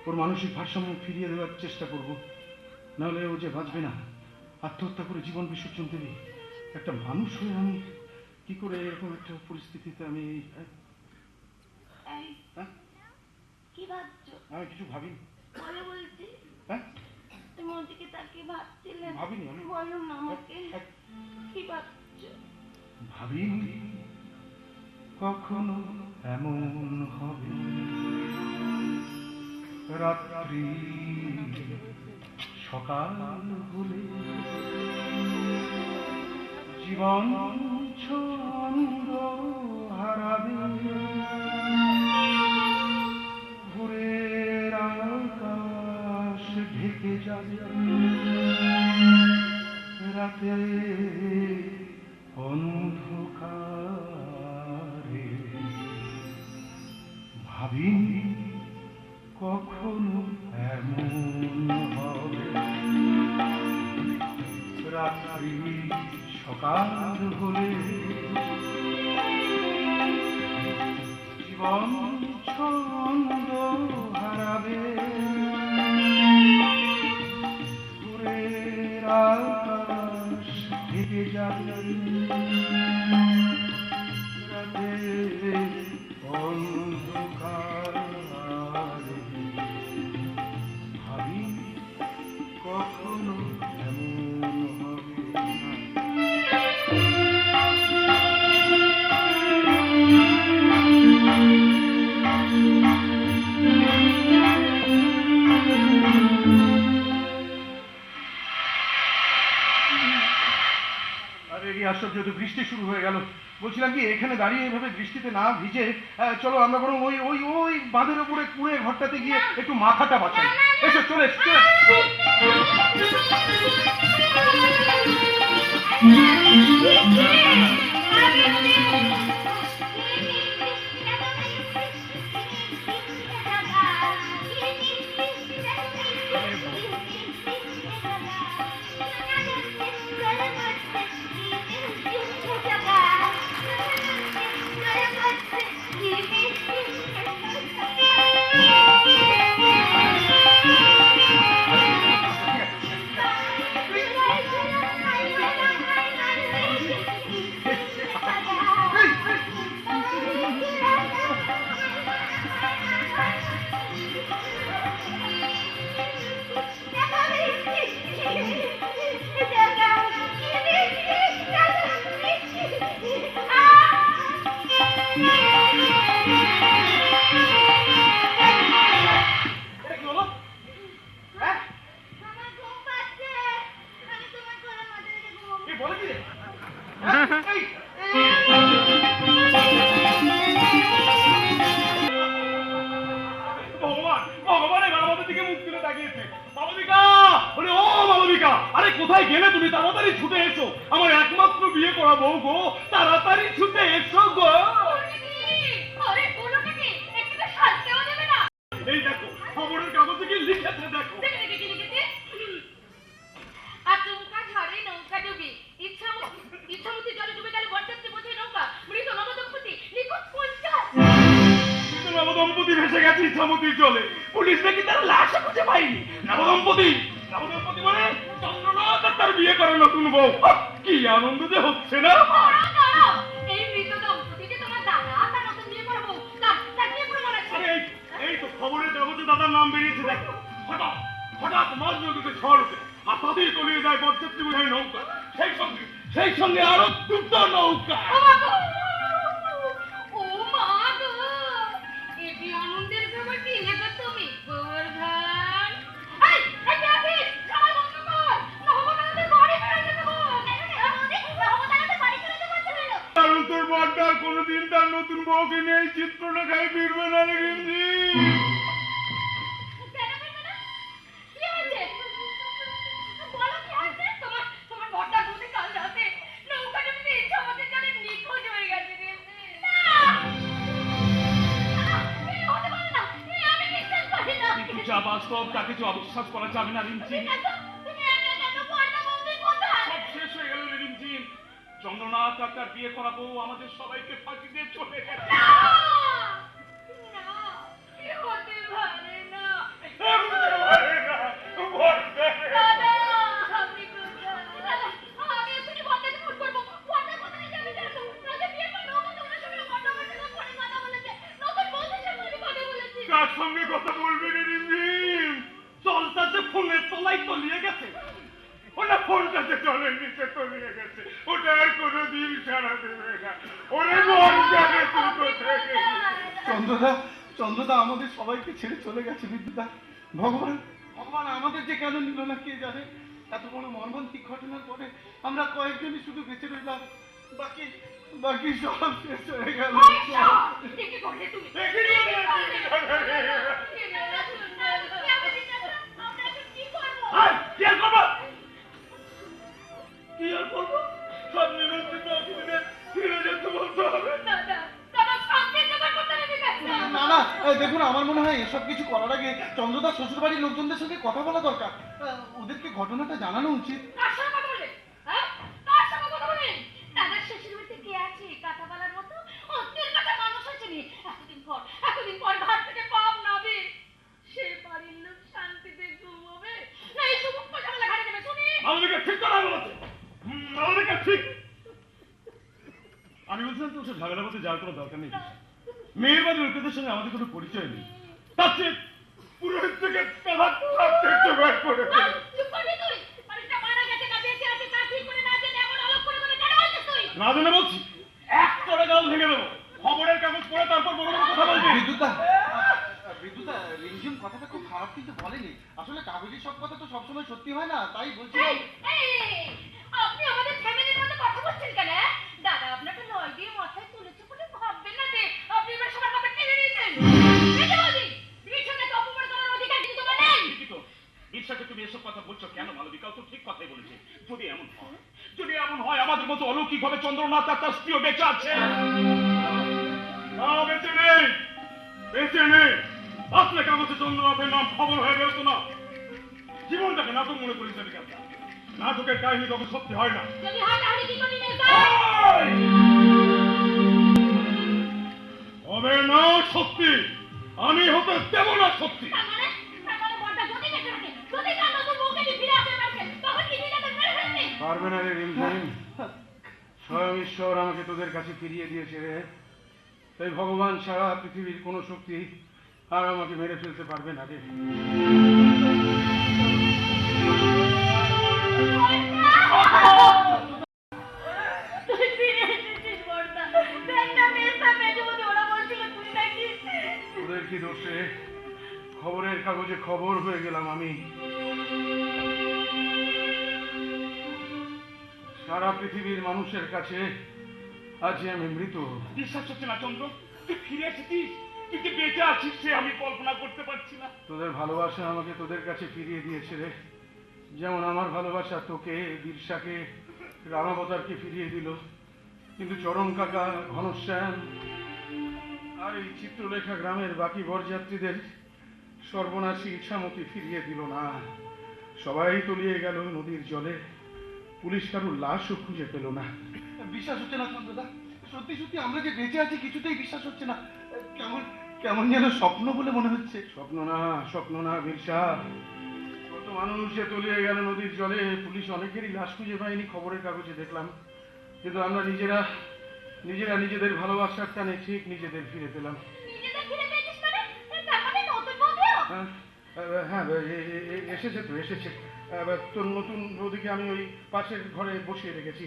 ওর মানসিক ভারসাম্য ফিরিয়ে দেওয়ার চেষ্টা করব। নাহলে ও যে বাঁচবে না, আত্মহত্যা করে জীবন বিসর্জন দেবে। একটা মানুষ হয়ে আমি কি করে এরকম একটা পরিস্থিতিতে আমি কি ভাবছো? আমি কিছু ভাবিনি। বলো বলছি। হ্যাঁ, তুমি ওদিকে তাকিয়ে ভাবছিলে? ভাবিনি আমি। বলো না আমাকে, কি ভাবছো? ভাবিনি কখনো এমন হবে, রাত্রি সকাল হলে জীবন ছন্দ হারাবে, ভোরের আকাশ রাতে অন্ধকারে ভাবিনি কখনো এমন হবে। রাত্রি সকাল হলে জীবন ছন্দ হারাবে। দূরের আকাশ ঢেকে যাবে রাতে অন্ধকারে। ভাবি কখনো এমন হবে না। আরে এই আশ্চর্য, তো বৃষ্টি শুরু হয়ে গেল। বলছিলাম কি, এখানে দাঁড়িয়ে এভাবে বৃষ্টিতে না ভিজে চলো আমরা বরং ওই ওই ওই বাঁধের উপরে কুঁড়ে ঘরটাতে গিয়ে একটু মাথাটা বাঁচাই। এসো, চলে এসো, চলে ভগবান, ভগবান এবার আমাদের দিকে মুখ তুলে তাকিয়েছে। মালবিকা, বলে ও মালবিকা, আরে কোথায় গেলে তুমি? তাড়াতাড়ি ছুটে এসো, আমার একমাত্র বিয়ে করা বউ গো, তাড়াতাড়ি ছুটে এসো গো। এই দেখো, খবরের কাগজে কি লিখেছে দেখো। আচমকা ঝড়ে নৌকা ডুবে, ইচ্ছামতি জলে ডুবে গেল বরযাত্রী বোঝাই নৌকা, মৃত নবদম্পতি নিখোঁজ 50। নবদম্পতি ভেসে গেছে ইচ্ছামতির জলে, পুলিশ নাকি তার লাশ খুঁজে পায়নি। নবদম্পতি, নবদম্পতি মানে চন্দ্রনাথ আর তার বিয়ে করা নতুন বউ। কি আনন্দ যে হচ্ছে না। এই মৃত দম্পতিকে তোমার দাদা তার নতুন বিয়ে করবো, তার বিয়ে প্রমাণ আছে। এই তো খবরের কাগজে দাদার নাম বেরিয়েছে দেখো। হঠাৎ হঠাৎ মাঝ নদীতে ঝড় ওঠে, আর তাদের তলিয়ে যায় বরযাত্রী বোঝাই নৌকা, সেই সঙ্গে আরো দুটো নৌকা। ও মা গো, এটি আনন্দের খবর দিলে গো তুমি গোবর্ধন। এই আছিস, সবাই বন্ধ কর, নহবতাদের বাড়ি ফেরত দেবো। নহবতাদের বাড়ি ফেরত দেবো কেন? কারণ তোর বড়দার কোনোদিন তার নতুন বউকে নিয়ে এই চিত্রলেখায় ফিরবে না রে গিন্নি। কেন ফিরবে না? কি হয়েছে? বলো কি হয়েছে? তোমার বড়দার বলতে কাল রাতে নৌকা ডুবে ইচ্ছামতির জলে নিখোঁজ হয়ে গেছে রে। না! এই হতে পারে না, আমি বিশ্বাস করি না। কিন্তু যা বাস্তব তাকে যে অবিশ্বাস করা যাবে না রিমঝিম। তুমি একা কেন? বড়দা বৌদি কোথায়? সব শেষ হয়ে গেল রে রিমঝিম। চন্দ্রনাথ আর তার বিয়ে করা বউ আমাদের সবাইকে ফাঁকি দিয়ে চলে গেছে। না! না! কি হতে পারে না? দাদা, আপনি কোথায়? দাদা, আমি এক্ষুনি বড়দাকে ফোন করবো। বড়দা কোথায় যাবে জানো? রাতে বিয়ে করবো, আমাকে ওনার সঙ্গে বড়দা আমার সঙ্গে ফোনে কথা বলেছে। নতুন বৌদির সঙ্গে আমি কথা বলেছি। কার সঙ্গে কথা বলবি রে রিমঝিম? জলটা যে ফোনের তলায় তলিয়ে গেছে, ওটা ফোনটা যে জলের নিচে তলিয়ে গেছে, ওটা আর কোনোদিন সারা দেবে না। ওরে মন জানে তুই কোথায় গেলি। চন্দ্রদা আমাদের সবাইকে ছেড়ে চলে গেছে। বিদ্যুদা, ভগবান ভগবান আমাদের যে কেন নিল না কে জানে। এত বড় মর্মান্তিক ঘটনার পরে আমরা কয়েকজনই শুধু বেঁচে রইলাম, বাকি সব শেষ হয়ে গেল। কি করলে তুমি? দেখি নি আমি আমরা এখন কি করবো? আর দেখুন, আমার মনে হয় এসব কিছু করার আগে চন্দ্রদার শ্বশুরবাড়ির লোকজনদের সঙ্গে কথা বলা দরকার। ওদেরকে ঘটনাটা জানানো উচিত। কার সঙ্গে কথা বলে? হ্যাঁ, কার সঙ্গে কথা বলে? দাদার শ্বশুর বাড়িতে কে আছে কথা বলার মতো? অন্যের কথা মানুষ হয়েছে নি। এতদিন পর ঘর থেকে পাপ নাবে, সে বাড়ির লোক শান্তিতে ঘুমোবে না এই সমস্ত ঝামেলা ঘাড়ে দেবে? শুনি মালবিকা ঠিক কথা বলেছে, মালবিকা ঠিক। আমি বলছিলাম তো ওসব ঝামেলার মধ্যে যাওয়ার কোনো দরকার নেই। মেয়ের বাড়ির লোকেদের সঙ্গে আমাদের কোনো পরিচয় নেই, তার চেয়ে পুরোহিত থেকে জোগাড় করে চুপ করবি তুই? মানুষটা মারা গেছে না বেঁচে আছে তা ঠিক করে না জেনে এমন আলোক করে কেন বলছিস তুই? না জেনে বলছি, এক চড়ে গাল ভেঙে দেবো। খবরের কাগজ পড়ে তারপর বড় বড় কথা বলবি। বিদ্যুতা, রিমঝিম কথাটা খুব খারাপ কিন্তু বলেনি। আসলে কাগজের সব কথা তো সবসময় সত্যি হয় না, তাই বলছিলাম। আপনি আমাদের ফ্যামিলির মধ্যে কথা বলছেন কেন? দাদা আপনাকে লয় দিয়ে মাথায় তুলেছে বলে ভাববেন না যে আপনি এবার সবার কথা কেড়ে নিয়েছেন। ঈর্ষাকে তুমি এসব কথা বলছো কেন মালবিকা? তো ঠিক কথাই বলেছে। যদি এমন হয় আমাদের মতো অলৌকিক ভাবে চন্দ্রনাথ আর তার স্ত্রীও বেঁচে আছে। বেঁচে নেই, বেঁচে নেই। আসলে কাগজে চন্দ্রনাথের নাম খবর হয়ে বেরোতো না। জীবনটাকে নাটক মনে করি তাদের কাছে। নাটকের কাহিনী তখন সত্যি হয় না। যদি হয় তাহলে কি করি হবে না সত্যি, আমি হতে দেব না সত্যি। পারবে না রে রিমঝিম, স্বয়ং ঈশ্বর আমাকে তোদের কাছে ফিরিয়ে দিয়েছে রে। তাই ভগবান সারা পৃথিবীর কোনো শক্তি আর আমাকে মেরে ফেলতে পারবে না রে। তোদের কি দোষে খবরের কাগজে খবর হয়ে গেলাম আমি? সারা পৃথিবীর মানুষের কাছে আজ আমি মৃত। বিশ্বাস হচ্ছে না চন্দ্র, তুই ফিরে এসেছিস, তুই কি বেঁচে আছিস সে আমি কল্পনা করতে পারছি না। তোদের ভালোবাসা আমাকে তোদের কাছে ফিরিয়ে দিয়েছে রে, যেমন আমার ভালোবাসা তোকে, বীরসাকে, রামাবতারকে ফিরিয়ে দিল। কিন্তু চরম কাকা, ঘনশ্যাম আর এই চিত্রলেখা গ্রামের বাকি বরযাত্রীদের সর্বনাশী ইচ্ছামতি ফিরিয়ে দিল না। সবাই তলিয়ে গেল নদীর জলে, পুলিশ কারুর লাশও খুঁজে পেল না। বিশ্বাস হচ্ছে না চন্দ্রদা, সত্যি সত্যি আমরা যে বেঁচে আছি কিছুতেই বিশ্বাস হচ্ছে না। কেমন কেমন যেন স্বপ্ন বলে মনে হচ্ছে। স্বপ্ন না বীরসা, কত মানুষ যে তলিয়ে গেল নদীর জলে, পুলিশ অনেকেরই লাশ খুঁজে পায়নি, খবরের কাগজে দেখলাম। কিন্তু আমরা নিজেরা নিজেদের ভালোবাসার টানে ঠিক নিজেদের ফিরে পেলাম। হ্যাঁ, এসেছে তো এসেছে। তোর নতুন বৌদিকে আমি ওই পাশের ঘরে বসিয়ে রেখেছি।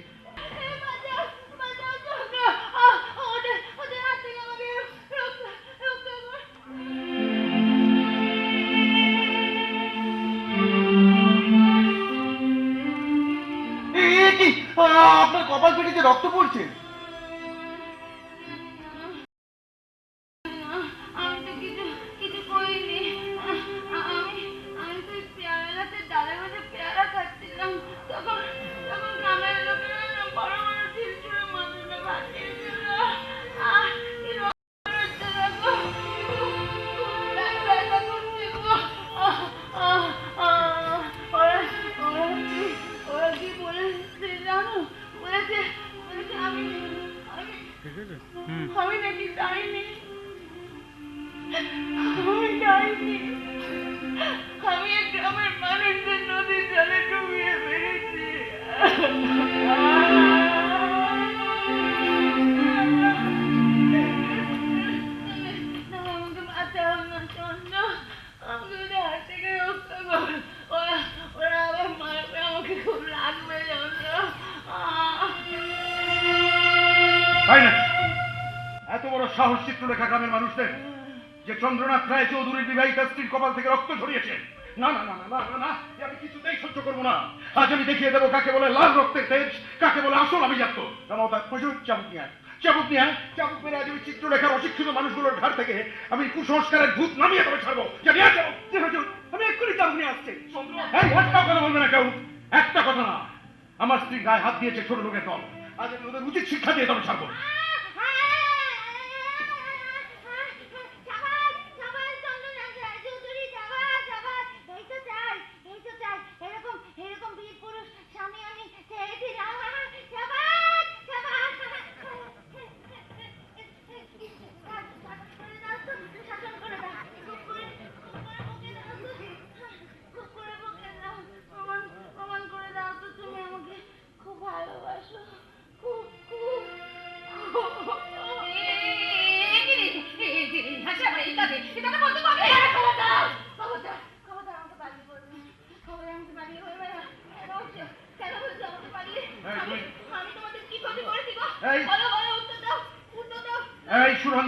আপনার কপাল ফেটেছে, রক্ত পড়ছে। আমি নাকি যাইনি, আমি যাইনি, আমি এই গ্রামের মানুষদের নদীর জলে ডুবিয়ে মেরেছি। আমাকে বাঁচাও না চন্দ্র, আমাকে হাত থেকে রক্ষা কর। ওরা আবার মারবে, আমাকে খুব লাগবে চন্দ্র। তাই না? এত বড় সাহস চিত্রলেখা গ্রামের মানুষদের যে চন্দ্রনাথ রায় চৌধুরীর বিবাহিতা স্ত্রীর কপাল থেকে রক্ত ঝরিয়েছে। না না না না না না, আমি কিছুতেই সহ্য করবো না। আজ আমি দেখিয়ে দেবো কাকে বলে লাল রক্তের তেজ, কাকে বলে আসল আভিজাত্য। চাবুক নিয়ে চাবুক মেরে আজ আমি চিত্রলেখার অশিক্ষিত মানুষগুলোর ঘাট থেকে আমি কুসংস্কারের ভূত নামিয়ে তবে ছাড়বো। আমি এক্ষুনি চাবুক নিয়ে আসছি। একটা কথা বলবে না কেউ, একটা কথা না। আমার স্ত্রী গায়ে হাত দিয়েছে ছোট লোকের দল, আজ আমি ওদের উচিত শিক্ষা দিয়ে তবে ছাড়বো।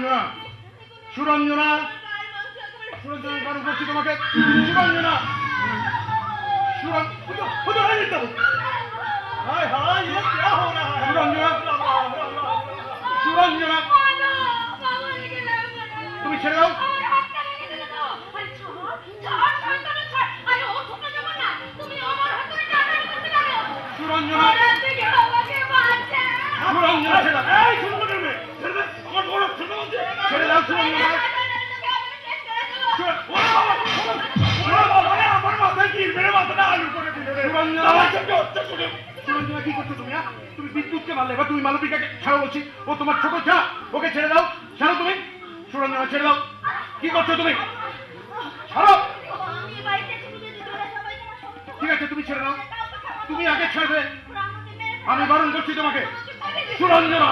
সুরঞ্জনা, সুরঞ্জনা, সুরঞ্জনা, বারণ করছি তোমাকে। সুরঞ্জনা, हाय हाय ये क्या हो रहा है সুরঞ্জনা, সুরঞ্জনা, তুমি ছেড়ে দাও। সুরঞ্জনা, সুরঞ্জনা, ছেড়ে দাও। এই শুরু করে দে ছেড়ে দে আমার বড় ছোট বলছে ছেড়ে দাও সুরঞ্জনা। আমার মাথায় কি মেরে মাথাটা আলু করে দিলে রে সুরঞ্জনা, আমার সঙ্গে হচ্ছে শুনে সুরঞ্জনা, কি করছো তুমি? তুমি বিদ্যুৎকে মারলে, এবার তুমি মালবিকাকে ছাড়ো বলছি। ও তোমার ছোট যা, ওকে ছেড়ে দাও। ছাড়ো তুমি। সুরঞ্জনা, ছেড়ে দাও। কি করছো তুমি? ছাড়ো। ঠিক আছে, তুমি ছেড়ে দাও। তুমি আগে ছেড়ে, আমি বারণ করছি তোমাকে। সুরঞ্জনা,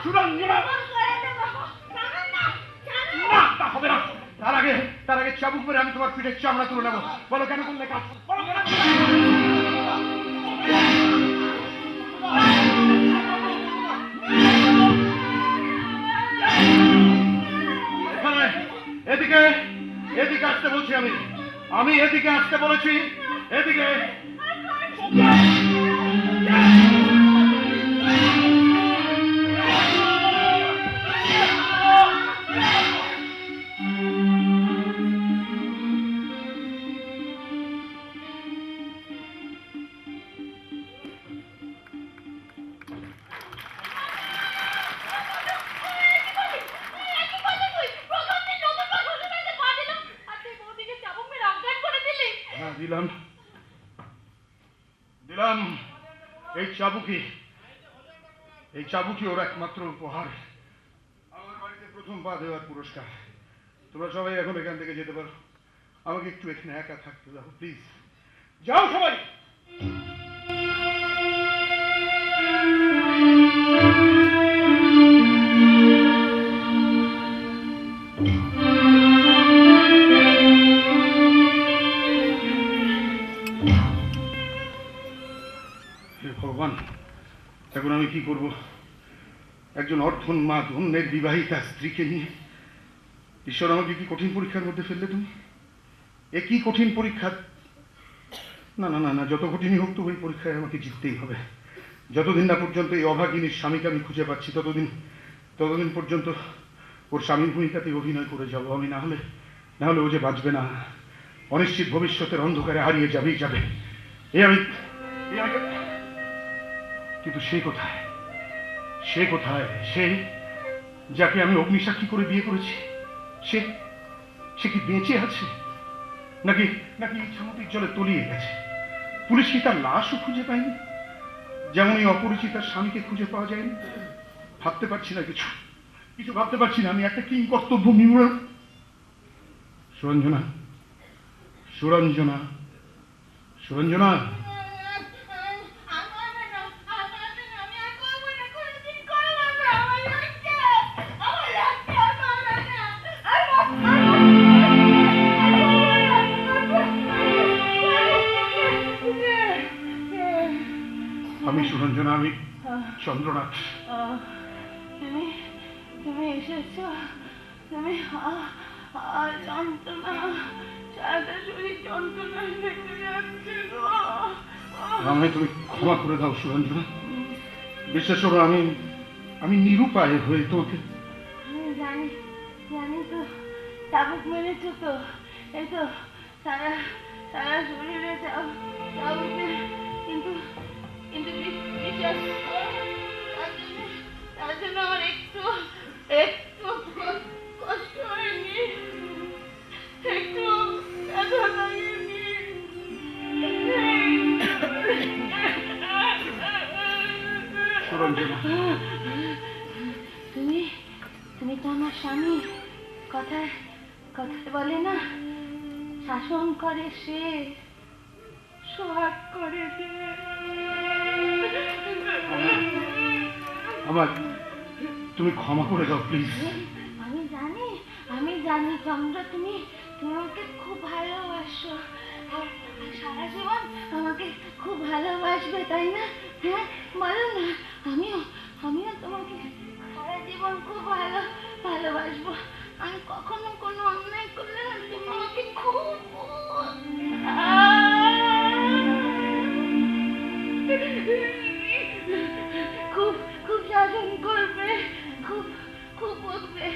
সুরঞ্জনা, না, তা হবে না। তার আগে চাবুক মেরে আমি তোমার পিঠের চামড়া তুলে নেবো। বলো কেন করলে কাজ? বলো কেন? এখানে, এদিকে, এদিকে আসতে বলছি আমি এদিকে আসতে বলেছি। এদিকে। দিলাম এই চাবুকি ওর একমাত্র উপহার, আমার বাড়িতে প্রথম পা দেওয়ার পুরস্কার। তোমরা সবাই এখন এখান থেকে যেতে পারো। আমাকে একটু এখানে একা থাকতে দাও প্লিজ। যাও সবাই। ভগবান, এখন আমি কি করব? একজন অর্ধন্মা ধন্যের বিবাহিতা স্ত্রীকে নিয়ে ঈশ্বর আমাকে কি কঠিন পরীক্ষার মধ্যে ফেললে তুমি? এ কি কঠিন পরীক্ষা? না না না না, যত কঠিনই হোক তো ওই পরীক্ষায় আমাকে জিততেই হবে। যতদিন না পর্যন্ত এই অভাগিনীর স্বামীকে আমি খুঁজে পাচ্ছি, ততদিন পর্যন্ত ওর স্বামীর ভূমিকাতে অভিনয় করে যাব আমি। না হলে ও যে বাঁচবে না, অনিশ্চিত ভবিষ্যতের অন্ধকারে হারিয়ে যাবে। কিন্তু সে কোথায়? সে যাকে আমি অগ্নিসাক্ষী করে বিয়ে করেছি, সে কি বেঁচে আছে নাকি ইচ্ছামতির জলে তলিয়ে গেছে? পুলিশ কি তার লাশও খুঁজে পায়নি? যেমন এই অপরিচিতার স্বামীকে খুঁজে পাওয়া যায়নি। ভাবতে পারছি না, কিছু ভাবতে পারছি না। আমি একটা কিং কর্তব্য নির্মূল। সুরঞ্জনা, সুরঞ্জনা, সুরঞ্জনা, আমি সুরঞ্জনা, আমি চন্দ্রনাথ। তুমি এসেছো। তুমি যন্ত্রণা, সারাটা শরীর যন্ত্রণা লেগে যাচ্ছে গো। আমায় তুমি ক্ষমা করে দাও সুরঞ্জনা। বিশ্বাস করো, আমি নিরুপায় হয়ে তোমাকে। জানি তো, চাবুক মেরেছো তো, এই তো সারা শরীরে চাবুকে। কিন্তু বিশ্বাস তার জন্য আমার একটু কষ্ট হয়নি, একটু ব্যথা লাগেনি। সুরঞ্জনা, তুমি তো আমার স্বামী। কথায় বলে না, শাসন করে সে, সোহাগ করে সে। আমার তুমি ক্ষমা করে দাও প্লিজ। আমি জানি চন্দ্র, তুমি আমাকে খুব ভালোবাসো, আর সারা জীবন আমাকে খুব ভালোবাসবে, তাই না? হ্যাঁ বলো না। আমিও তোমাকে খুব ভালোবাসবো। আমি কখনো কোনো অন্যায় করলে না তুমি আমাকে খুব খুব খুব শাসন করবে, খুব খুব বকবে।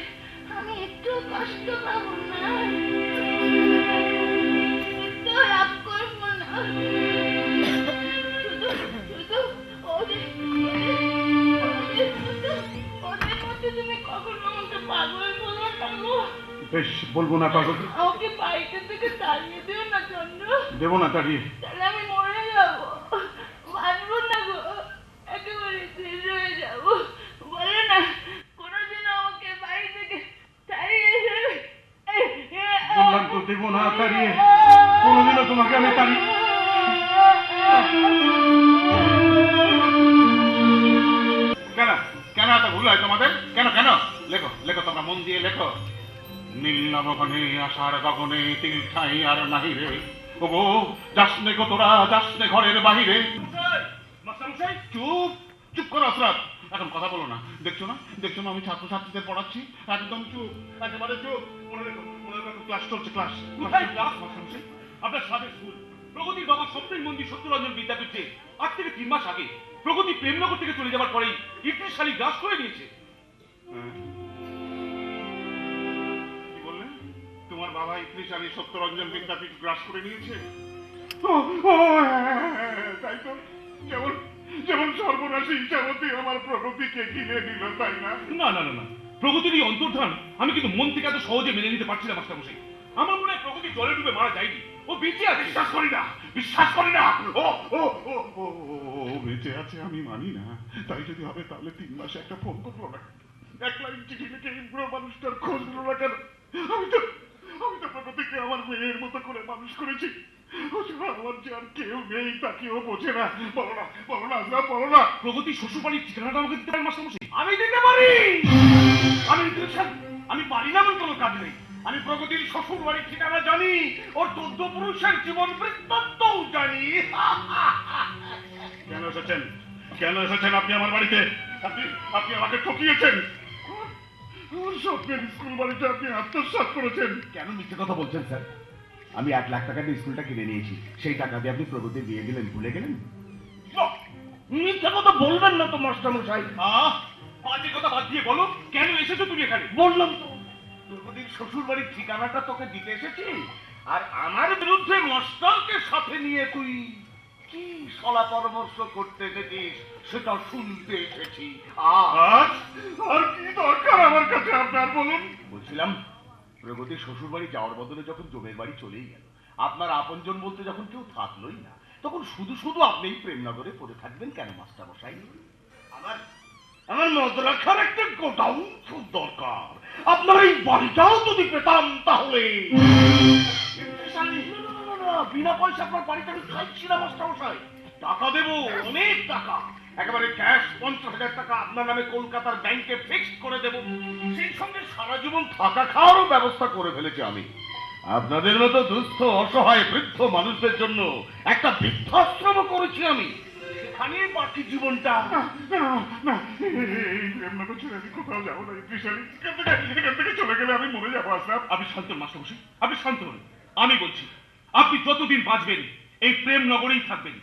আমি একটু কষ্ট পাবো না, একটু রাগ করবো না। শুধু শুধু ওদের মধ্যে তুমি কখনো আমাকে পাগল বলো না গো। বেশ, বলবো না পাগল। আমাকে বাড়িতে থেকে তাড়িয়ে দিও না চন্দ্র। দেবো না তাড়িয়ে। তাহলে আমি মরে যাবো, বাঁচবো না গো, একেবারে শেষ হয়ে যাবো। বলে না কোনোদিন আমাকে বাড়ি থেকে তাড়িয়ে দেবে। বললাম তো দেবো না তাড়িয়ে, কোনোদিনও তোমাকে আমি তাড়িয়ে। কেন কেন এত ভুল হয় তোমাদের? কেন কেন? লেখো লেখো, তোমরা মন দিয়ে লেখো। নীল নবগণে আশার গগনে তিল ঠাই আর নাহি রে, ওগো যাসনে গো তোরা, যাসনে ঘরের বাহিরে। চুপ চুপ করো আশরাফ, এখন কথা বলো না। দেখছো না আমি ছাত্রছাত্রীদের পড়াচ্ছি, একদম চুপ, একেবারে চুপ। মনে রেখো ক্লাস চলছে, ক্লাস। আপনার সাথে স্কুল প্রগতির বাবা স্বপ্নের মন্দির সত্যরঞ্জন বিদ্যাপীঠে 8 থেকে 3 মাস আগে প্রগতি প্রেমনগর থেকে চলে যাওয়ার পরেই ইফতির শালী গ্রাস করে নিয়েছে। কি বললে? তোমার বাবা ইফতির শালী সত্যরঞ্জন বিদ্যাপীঠ গ্রাস করে নিয়েছে? তাই তো, যেমন যেমন সর্বনাশী ইচ্ছামতি আমার প্রগতিকে কিনে নিল, তাই না? না না না না, প্রগতির এই অন্তর্ধান আমি কিন্তু মন থেকে এত সহজে মেনে নিতে পারছি না মাস্টারমশাই। আমার মনে হয় প্রগতি জলে ডুবে মারা যায়নি, ও বেঁচে আছে। বিশ্বাস করি না, বিশ্বাস করি না। ও ও ও ও ও বেঁচে আছে আমি মানি না। তাই যদি হবে তাহলে 3 মাসে একটা ফোন করলো না, 1 লাইন চিঠি লিখে এই বুড়ো মানুষটার খোঁজ নিল না কেন? আমি তো প্রগতিকে আমার মেয়ের মতো করে মানুষ করেছি। ও ছাড়া আমার যে আর কেউ নেই, তাকেও বোঝে না। বলো না আজরাফ, বলো না। প্রগতি শ্বশুরবাড়ির ঠিকানাটা আমাকে দিতে পারেন মাস্টারমশাই? আমি দিতে পারি। আমি পারি না এমন কোনো কাজ নেই। আমি প্রগতির শ্বশুর বাড়ির ঠিকানা জানি, ওর 14 পুরুষের জীবন বৃত্তান্তও জানি। কেন এসেছেন আপনি আমার বাড়িতে? আপনি আমাকে ঠকিয়েছেন। আমার স্বপ্নের স্কুল বাড়িতে আপনি আত্মসাৎ করেছেন। কেন মিথ্যে কথা বলছেন স্যার? আমি 1 লাখ টাকা দিয়ে স্কুলটা কিনে নিয়েছি, সেই টাকা দিয়ে আপনি প্রগতি দিয়ে দিলেন, ভুলে গেলেন? মিথ্যা কথা বলবেন না তো মাস্টারমশাই। বাজে কথা বাদ দিয়ে বলো, কেন এসেছো তুমি এখানে? বললাম তো, প্রগতির শ্বশুর বাড়ির ঠিকানাটা তোকে দিতে এসেছি, আর আমার বিরুদ্ধে মাস্টারকে সাথে নিয়ে তুই কি সলা পরামর্শ করতে এসেছিস সেটা শুনতে এসেছি। আর কি দরকার আমার কাছে আপনার, বলুন। বলছিলাম, প্রগতির শ্বশুর বাড়ি যাওয়ার বদলে যখন জমের বাড়ি চলেই গেল, আপনার আপনজন বলতে যখন কেউ থাকলোই না, তখন শুধু শুধু আপনি এই প্রেমনগরে পড়ে থাকবেন কেন মাস্টারমশাই? আমার মদ রাখার একটা গোডাউন খুব দরকার। আপনার এই বাড়িটাও যদি পেতাম তাহলে। বিনা পয়সা আপনার বাড়িটা আমি খাইছি না মাস্টারমশাই, টাকা দেবো, অনেক টাকা, একেবারে ক্যাশ 50,000 টাকা আপনার নামে কলকাতার ব্যাংকে ফিক্সড করে দেব। সেই সঙ্গে সারা জীবন থাকা খাওয়ারও ব্যবস্থা করে ফেলেছি আমি। আপনাদের মতো দুস্থ অসহায় বৃদ্ধ মানুষদের জন্য একটা বৃদ্ধাশ্রম করেছি আমি, সেখানে বাকি জীবনটা। এই প্রেমনগর ছেড়ে আমি কোথাও যাবো না। এখান থেকে চলে গেলে আমি মরে যাবো আশরাফ। আপনি শান্ত হন মাস্টারমশাই, আপনি শান্ত হন। আমি বলছি, আপনি যতদিন বাঁচবেন এই প্রেমনগরেই থাকবেন।